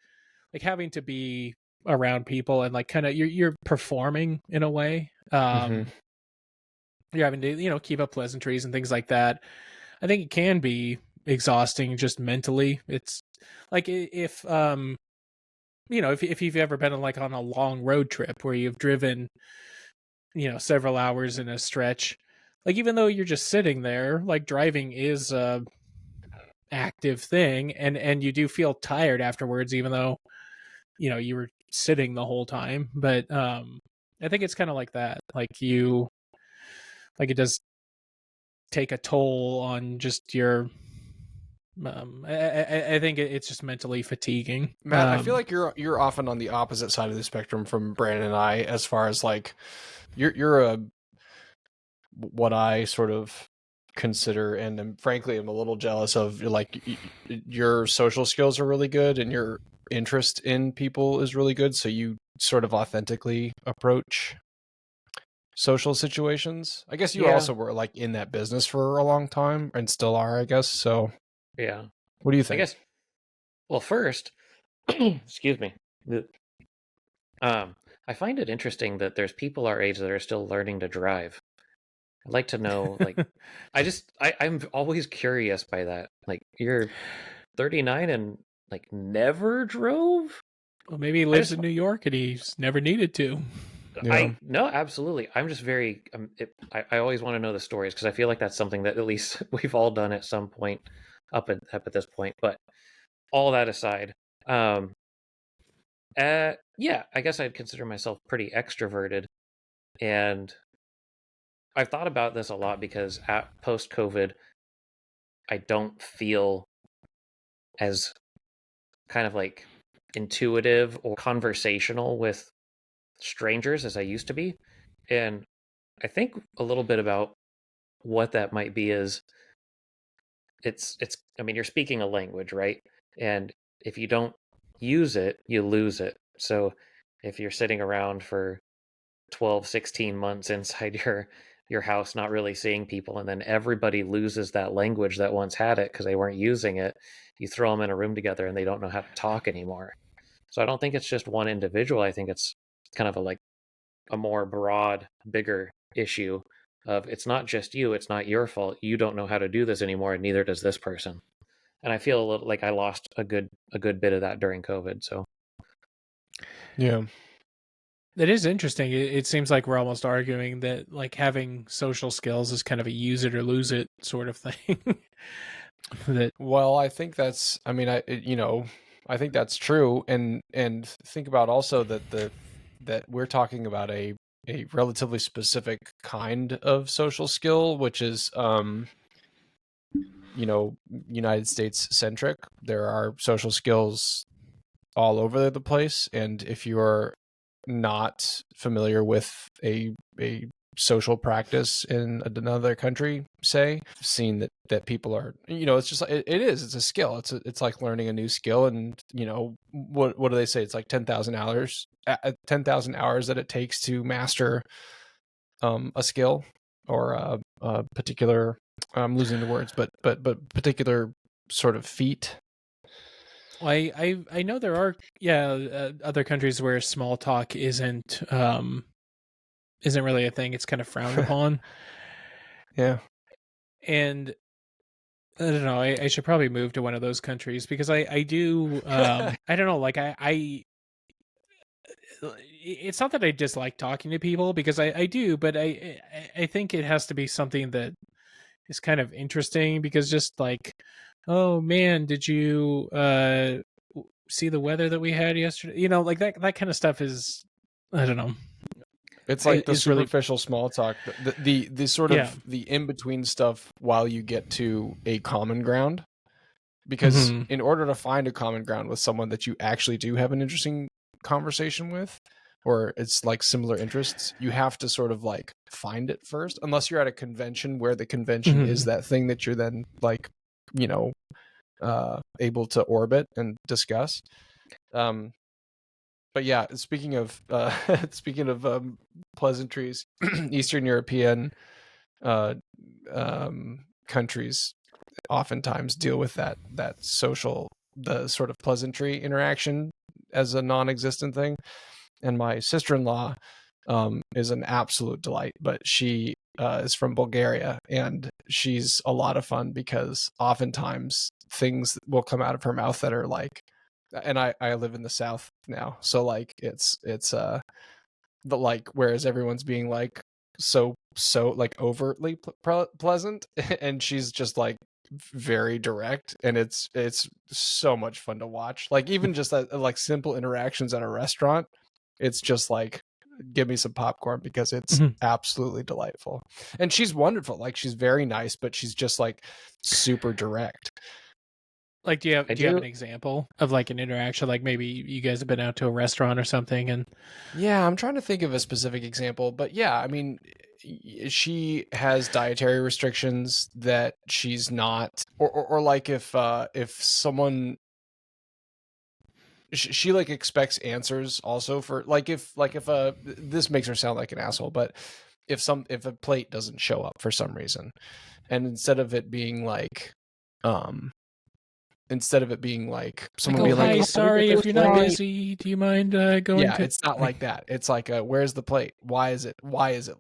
like having to be around people and like kind of you're performing in a way. You're having to, keep up pleasantries and things like that. I think it can be exhausting just mentally. It's like if if you've ever been like on a long road trip where you've driven several hours in a stretch, like even though you're just sitting there, like driving is a active thing, and you do feel tired afterwards even though you were sitting the whole time. But I think it's kind of like that, like it does take a toll on just your I think it's just mentally fatiguing. Matt, I feel like you're often on the opposite side of the spectrum from Brandon and I, as far as like you're a what I sort of consider, and frankly I'm a little jealous of, like your social skills are really good and your interest in people is really good, so you sort of authentically approach social situations. I guess you also were like in that business for a long time and still are, I guess. So Yeah. what do you think? I guess, well, first, excuse me. I find it interesting that there's people our age that are still learning to drive. I'd like to know, like, I'm always curious by that. Like, you're 39 and like never drove? Well, maybe he lives in New York and he's never needed to. No, absolutely. I'm just very. I always want to know the stories because I feel like that's something that at least we've all done at some point up at this point. But all that aside, yeah, I guess I'd consider myself pretty extroverted, and I've thought about this a lot because at post-COVID, I don't feel as kind of like intuitive or conversational with strangers as I used to be. And I think a little bit about what that might be is it's I mean, you're speaking a language, right? And if you don't use it, you lose it. So if you're sitting around for 12, 16 months inside your house not really seeing people, and then everybody loses that language that once had it because they weren't using it, you throw them in a room together and they don't know how to talk anymore. So I don't think it's just one individual. I think it's kind of a more broad, bigger issue of it's not just you, it's not your fault. You don't know how to do this anymore, and neither does this person. And I feel a little like I lost a good bit of that during COVID. So yeah, that is interesting. It seems like we're almost arguing that like having social skills is kind of a use it or lose it sort of thing. Well, I think that's. I mean, I think that's true, and think about also that we're talking about a relatively specific kind of social skill, which is United States centric. There are social skills all over the place, and if you're not familiar with a social practice in another country, say, seeing that people are, it's just it's a skill. It's like learning a new skill. And what do they say? It's like 10,000 hours, 10,000 hours that it takes to master a skill or a particular, I'm losing the words, but particular sort of feat. I know there are other countries where small talk isn't really a thing. It's kind of frowned upon. Yeah. And I don't know. I should probably move to one of those countries because I do. I don't know. Like it's not that I dislike talking to people because I do, but I think it has to be something that is kind of interesting because just like, oh man, did you see the weather that we had yesterday? Like that kind of stuff is, I don't know. It's like the It's really superficial small talk, the sort of the in between stuff while you get to a common ground. Because in order to find a common ground with someone that you actually do have an interesting conversation with, or it's like similar interests, you have to sort of like find it first, unless you're at a convention where the convention is that thing that you're then like, able to orbit and discuss. But yeah, speaking of pleasantries, Eastern European countries oftentimes deal with that social, the sort of pleasantry interaction as a non-existent thing. And my sister-in-law is an absolute delight, but she is from Bulgaria, and she's a lot of fun because oftentimes things will come out of her mouth that are like, and I live in the South now, so like it's the like, whereas everyone's being like so like overtly pleasant, and she's just like very direct, and it's so much fun to watch. Like even just that, like simple interactions at a restaurant, it's just like, give me some popcorn because it's absolutely delightful. And she's wonderful. Like she's very nice, but she's just like super direct. Like, do you have an example of like an interaction? Like maybe you guys have been out to a restaurant or something, and yeah, I'm trying to think of a specific example, but yeah, I mean, she has dietary restrictions that she's not, or like if someone, she like expects answers also for like if this makes her sound like an asshole, but if a plate doesn't show up for some reason, and instead of it being like someone being like, "Hi, sorry, if you're not busy, do you mind going?" Yeah, it's not like that. It's like, where's the plate? Why is it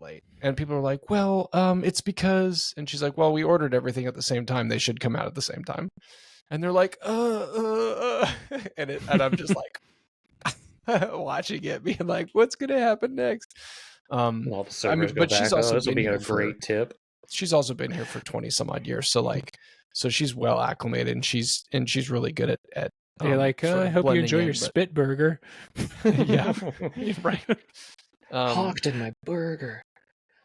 late? And people are like, well, it's because, and she's like, well, we ordered everything at the same time. They should come out at the same time. And they're like, and I'm just like watching it, being like, what's gonna happen next? Well, the servers go back, she's also this will been be here a great tip. She's also been here for 20 some odd years, so like, so she's well acclimated, and she's really good at You're like, I hope you enjoy your spit burger. Yeah, right. Hawked in my burger.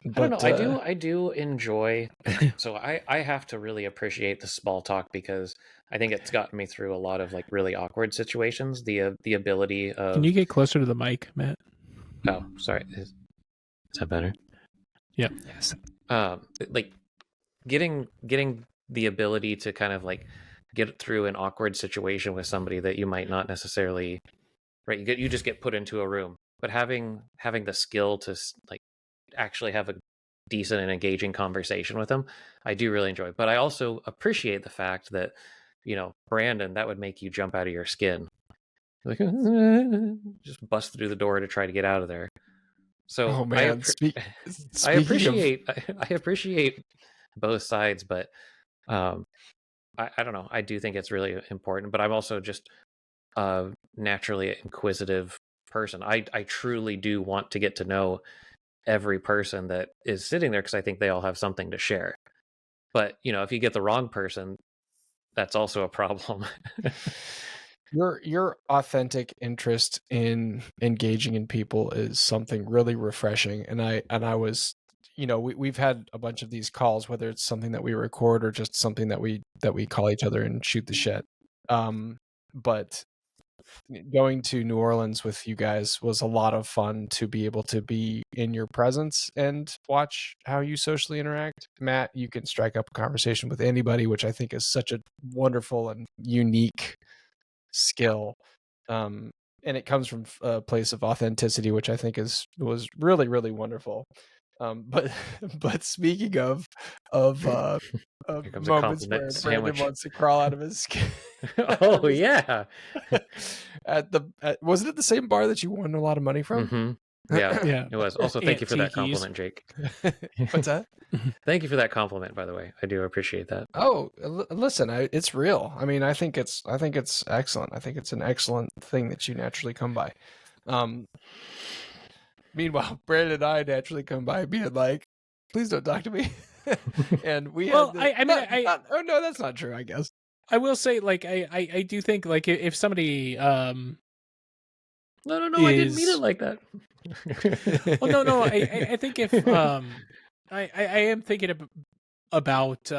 But, I don't know. I do enjoy. So I have to really appreciate the small talk because I think it's gotten me through a lot of like really awkward situations. The ability of. Can you get closer to the mic, Matt? Oh, sorry. Is that better? Yeah. Yes. Like getting the ability to kind of like get through an awkward situation with somebody that you might not necessarily, right? You just get put into a room, but having the skill to like actually have a decent and engaging conversation with them, I do really enjoy. But I also appreciate the fact that, Brandon, that would make you jump out of your skin, like just bust through the door to try to get out of there. So oh man, I appreciate both sides, but I don't know. I do think it's really important, but I'm also just a naturally inquisitive person. I truly do want to get to know every person that is sitting there because I think they all have something to share. But if you get the wrong person, that's also a problem. Your authentic interest in engaging in people is something really refreshing, and I was, we've had a bunch of these calls, whether it's something that we record or just something that we call each other and shoot the shit. But going to New Orleans with you guys was a lot of fun to be able to be in your presence and watch how you socially interact. Matt, you can strike up a conversation with anybody, which I think is such a wonderful and unique skill. And it comes from a place of authenticity, which I think was really, really wonderful. But speaking of Here comes a moments where compliment Brandon sandwich. wants to crawl out of his skin. Oh yeah. Was it at the same bar that you won a lot of money from? Mm-hmm. Yeah, Yeah. it was. Also, thank you for that Tiki's. compliment, Jake. What's that? Thank you for that compliment, by the way. I do appreciate that. Oh, listen, it's real. I mean, I think it's excellent. I think it's an excellent thing that you naturally come by. Meanwhile, Brandon and I naturally come by being like, please don't talk to me. And we Well, had oh no, that's not true, I guess. I will say, like, I do think, like, if somebody No, I didn't mean it like that. well, no, I think if I am thinking about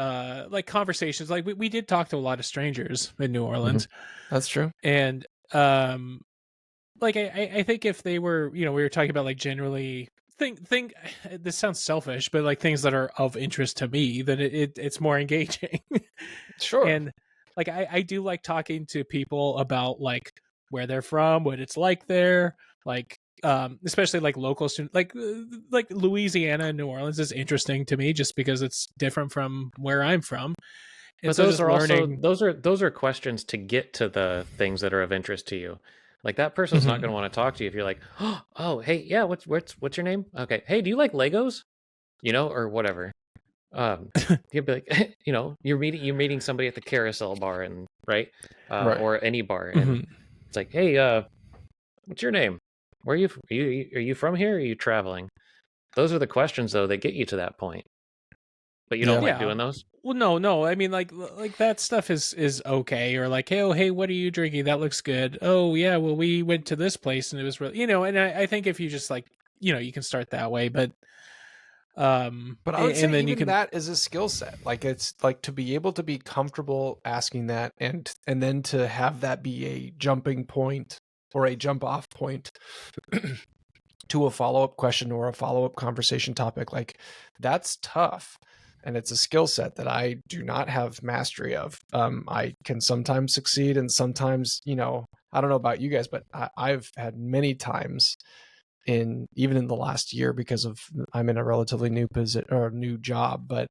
like conversations, like we did talk to a lot of strangers in New Orleans. That's true. And like I think if they were, we were talking about, like, generally think this sounds selfish, but like things that are of interest to me, then it's more engaging. Sure. And like I do like talking to people about, like, where they're from, what it's like there, like especially like local students, like Louisiana and New Orleans is interesting to me just because it's different from where I'm from. And But so those just are learning... also those are questions to get to the things that are of interest to you. Like, that person's not going to want to talk to you if you're like, oh, hey, yeah, what's your name? Okay, hey, do you like Legos? Or whatever. You'd be like, you're meeting somebody at the carousel bar, and right, or any bar, and it's like, hey, what's your name? Where are you? Are you from here? Or are you traveling? Those are the questions, though, that get you to that point. But you don't like doing those? Well, no. I mean, like that stuff is okay. Or like, hey, what are you drinking? That looks good. Oh yeah, well, we went to this place and it was really, and I think if you just, like, you can start that way, but I would say then even that is a skill set. Like, it's like to be able to be comfortable asking that, and then to have that be a jumping point or a jump off point to a follow-up question or a follow-up conversation topic. Like, that's tough. And it's a skill set that I do not have mastery of. I can sometimes succeed, and sometimes, I don't know about you guys, but I've had many times even in the last year, because I'm in a relatively new position or new job, but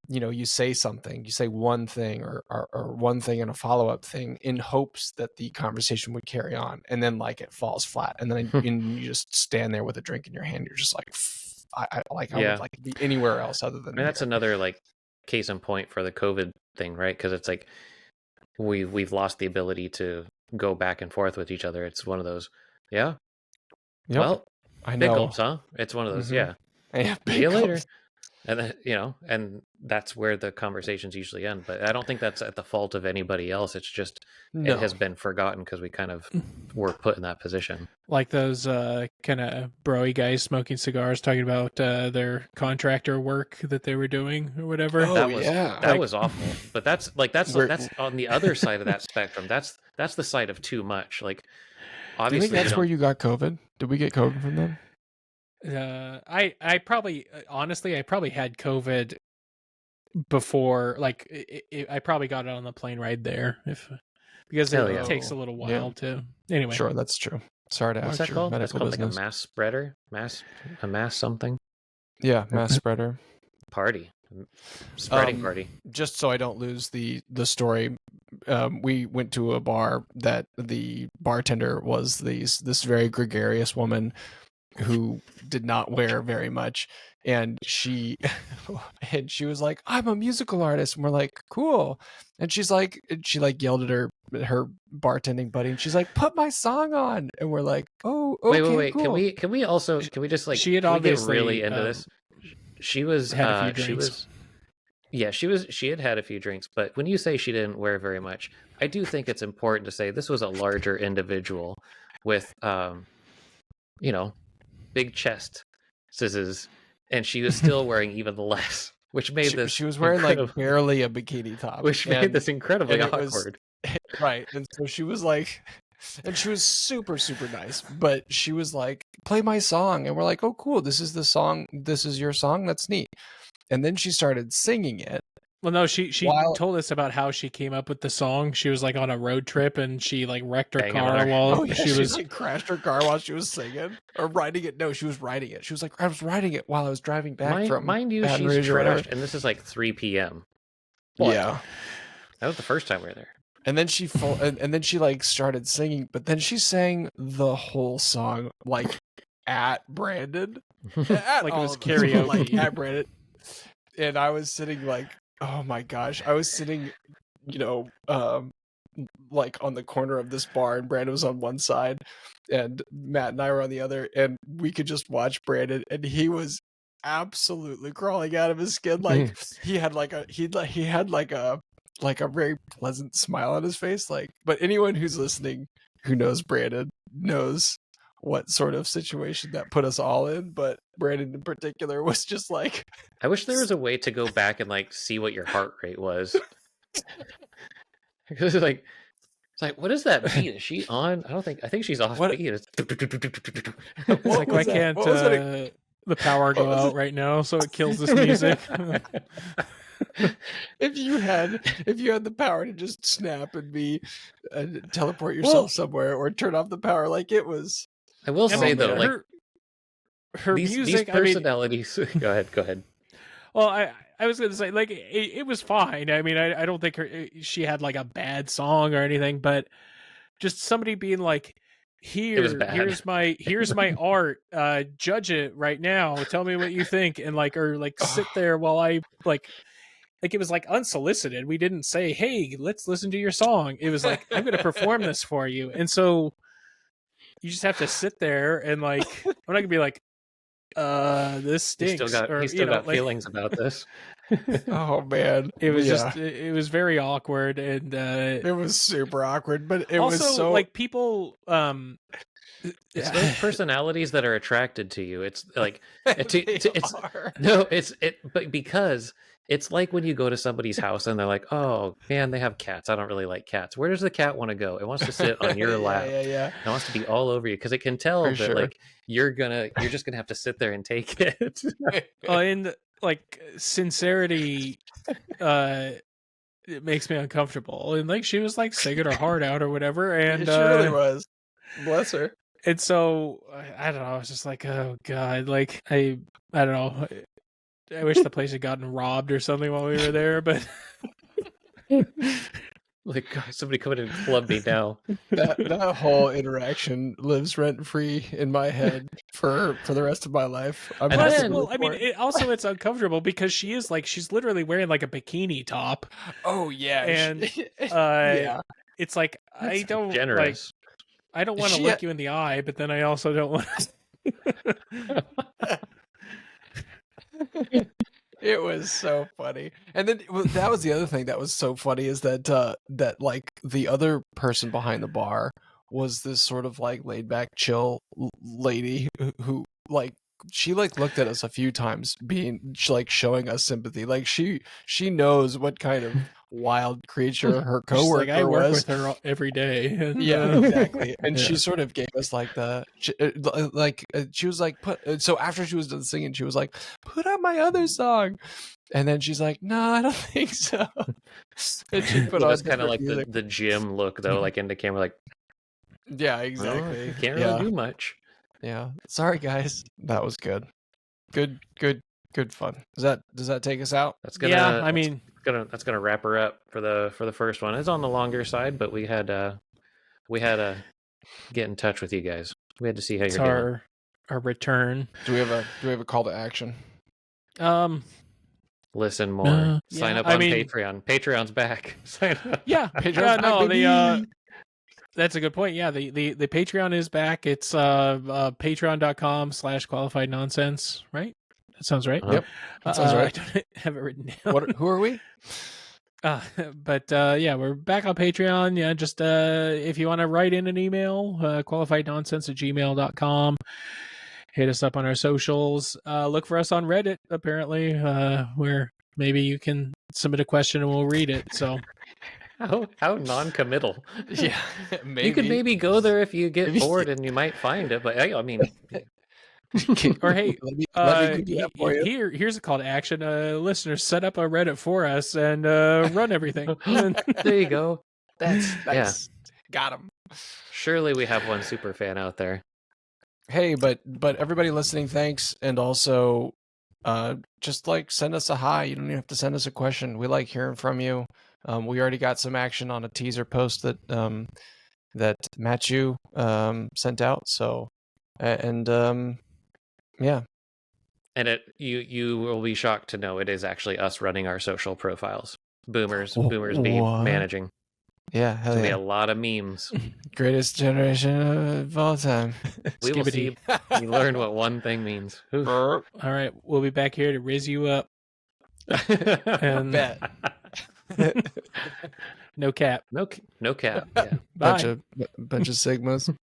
you say something, you say one thing or one thing and a follow-up thing in hopes that the conversation would carry on, and then, like, it falls flat, and then you just stand there with a drink in your hand. You're just like, I would like to be anywhere else other than that's another, like, case in point for the COVID thing, right? Because it's like we've lost the ability to go back and forth with each other. It's one of those, yeah. Yep. Well, I know. Big gulps, huh? It's one of those, yeah. See you later. And then, and that's where the conversations usually end. But I don't think that's at the fault of anybody else. It's just it has been forgotten because we kind of were put in that position. Like those kind of broy guys smoking cigars, talking about their contractor work that they were doing or whatever. Oh, that was awful. But that's on the other side of that spectrum. That's the side of too much. Like, obviously, do you think that's where you got COVID? Did we get COVID from them? I probably, honestly, I probably had COVID before, like, I probably got it on the plane ride there, because it takes a little while to. Anyway, sure, that's true. Sorry to what's that called? That's called business. Like a mass spreader, a mass something. Yeah, mass spreader. Party, spreading party. Just so I don't lose the story, we went to a bar that the bartender was this very gregarious woman who did not wear very much, and she was like, I'm a musical artist, and we're like, cool. And she yelled at her bartending buddy, and she's like, put my song on. And we're like, oh, okay, wait, cool. Can we just, like, she had obviously get really into this? She had a few drinks, but when you say she didn't wear very much, I do think it's important to say this was a larger individual with big chest scissors, and she was still wearing even less, which made this. She was wearing like barely a bikini top, which made this incredibly awkward. Right. And so she was like, and she was super, super nice, but she was like, play my song. And we're like, oh, cool. This is the song. This is your song. That's neat. And then she started singing it. Well, no, she While- told us about how she came up with the song. She was like on a road trip and she like wrecked her Banging on car her- while Oh, yeah, she was like crashed her car while she was singing or riding it. No, she was riding it. She was like, I was riding it while I was driving back from mind you, Baton she's Rouge or whatever. trashed, and this is like 3 p.m. What? Yeah. That was the first time we were there. And then she and then she like started singing, but then she sang the whole song like at Brandon. At Like it all was of us, but, like karaoke. at Brandon. And I was sitting like, oh my gosh. I was sitting, you know, like on the corner of this bar, and Brandon was on one side and Matt and I were on the other, and we could just watch Brandon, and he was absolutely crawling out of his skin. Like he had like a very pleasant smile on his face. Like, but anyone who's listening who knows Brandon knows what sort of situation that put us all in. But Brandon in particular was just like, I wish there was a way to go back and like see what your heart rate was. Because it's like, what is that beat? Is she on? I think she's off What- beat. It's It's What like, was why that? can't What was it? the power go was out right now so it kills this music? if you had the power to just snap and be teleport yourself somewhere or turn off the power, like it was. I will I say mean, though, like her these music, I mean, personalities. Go ahead. well, I was gonna say like it was fine. I mean, I don't think she had like a bad song or anything, but just somebody being like, was bad. here's my art, judge it right now, tell me what you think, and like, or like sit there while I like it was like unsolicited. We didn't say, hey, let's listen to your song. It was like, I'm gonna perform this for you, and so you just have to sit there and like, I'm not gonna be like, this stinks. He's still got feelings about this. Oh man, It was Yeah. just, it was very awkward, and it was super awkward, but it also was so like people, It's those personalities that are attracted to you. It's like They it's are. no, but because it's like when you go to somebody's house and they're like, "Oh man, they have cats. I don't really like cats. Where does the cat want to go? It wants to sit on your lap. Yeah. It wants to be all over you," because it can tell For that sure. like you're just gonna have to sit there and take it. and like sincerity, it makes me uncomfortable. And like she was like singing her heart out or whatever, and She really was. Bless her. and so I don't know. I was just like, oh god, like I don't know. I wish the place had gotten robbed or something while we were there, but Like, God, somebody come in and club me now. That whole interaction lives rent free in my head for the rest of my life. I'm And Plus, then- well, I mean, it's uncomfortable because she is like, she's literally wearing like a bikini top. oh yeah, And, yeah. It's like I That's don't like, generous. I don't want to She- look you in the eye, but then I also don't want. It was so funny. And then that was the other thing that was so funny is that that like the other person behind the bar was this sort of like laid back chill lady who like she like looked at us a few times like showing us sympathy. Like she knows what kind of wild creature her She's coworker like, I work was. with her every day. And, Yeah, exactly. And Yeah. she sort of gave us like she was like, so after she was done singing, she was like, put on my other song. And then she's like, no, I don't think so. And she put on That's kind of different like music. the gym look though, like into camera, like Yeah, "Oh, exactly. can't yeah. really do much. Yeah. Sorry guys. That was good. Good fun. Does that take us out? That's gonna. yeah, I mean, that's gonna wrap her up for the first one. It's on the longer side, but we had to get in touch with you guys. We had to see how it's you're doing. our return. Do we have a call to action? Listen more. Sign yeah, up I on mean- Patreon. Patreon's back. Sign up. Yeah, Patreon's no, back, that's a good point. Yeah, the Patreon is back. It's patreon.com/qualified nonsense, right? That sounds right. Uh-huh. Yep. That sounds right. I don't have it written down. Who are we? But yeah, we're back on Patreon. Yeah, just if you want to write in an email, qualifiednonsense@gmail.com. Hit us up on our socials. Look for us on Reddit, apparently, where maybe you can submit a question and we'll read it. So How non-committal. Yeah, maybe. You could maybe go there if you get Maybe- bored and you might find it, but I mean, Or hey, let me Google that for you. here's a call to action. Listeners, set up a Reddit for us and run everything. there you go. That's Nice. Got him. Surely we have one super fan out there. Hey, but everybody listening, thanks, and also, just like send us a hi. You don't even have to send us a question. We like hearing from you. We already got some action on a teaser post that that Matthew sent out. So, yeah. And you will be shocked to know it is actually us running our social profiles. Boomers be What? managing. Yeah, There's hell gonna be yeah. a lot of memes. Greatest generation of all time. We will see. You learn what one thing means. Oof. All right, we'll be back here to riz you up. And Bet. no cap. No cap. Yeah. Bye. Bunch of sigmas.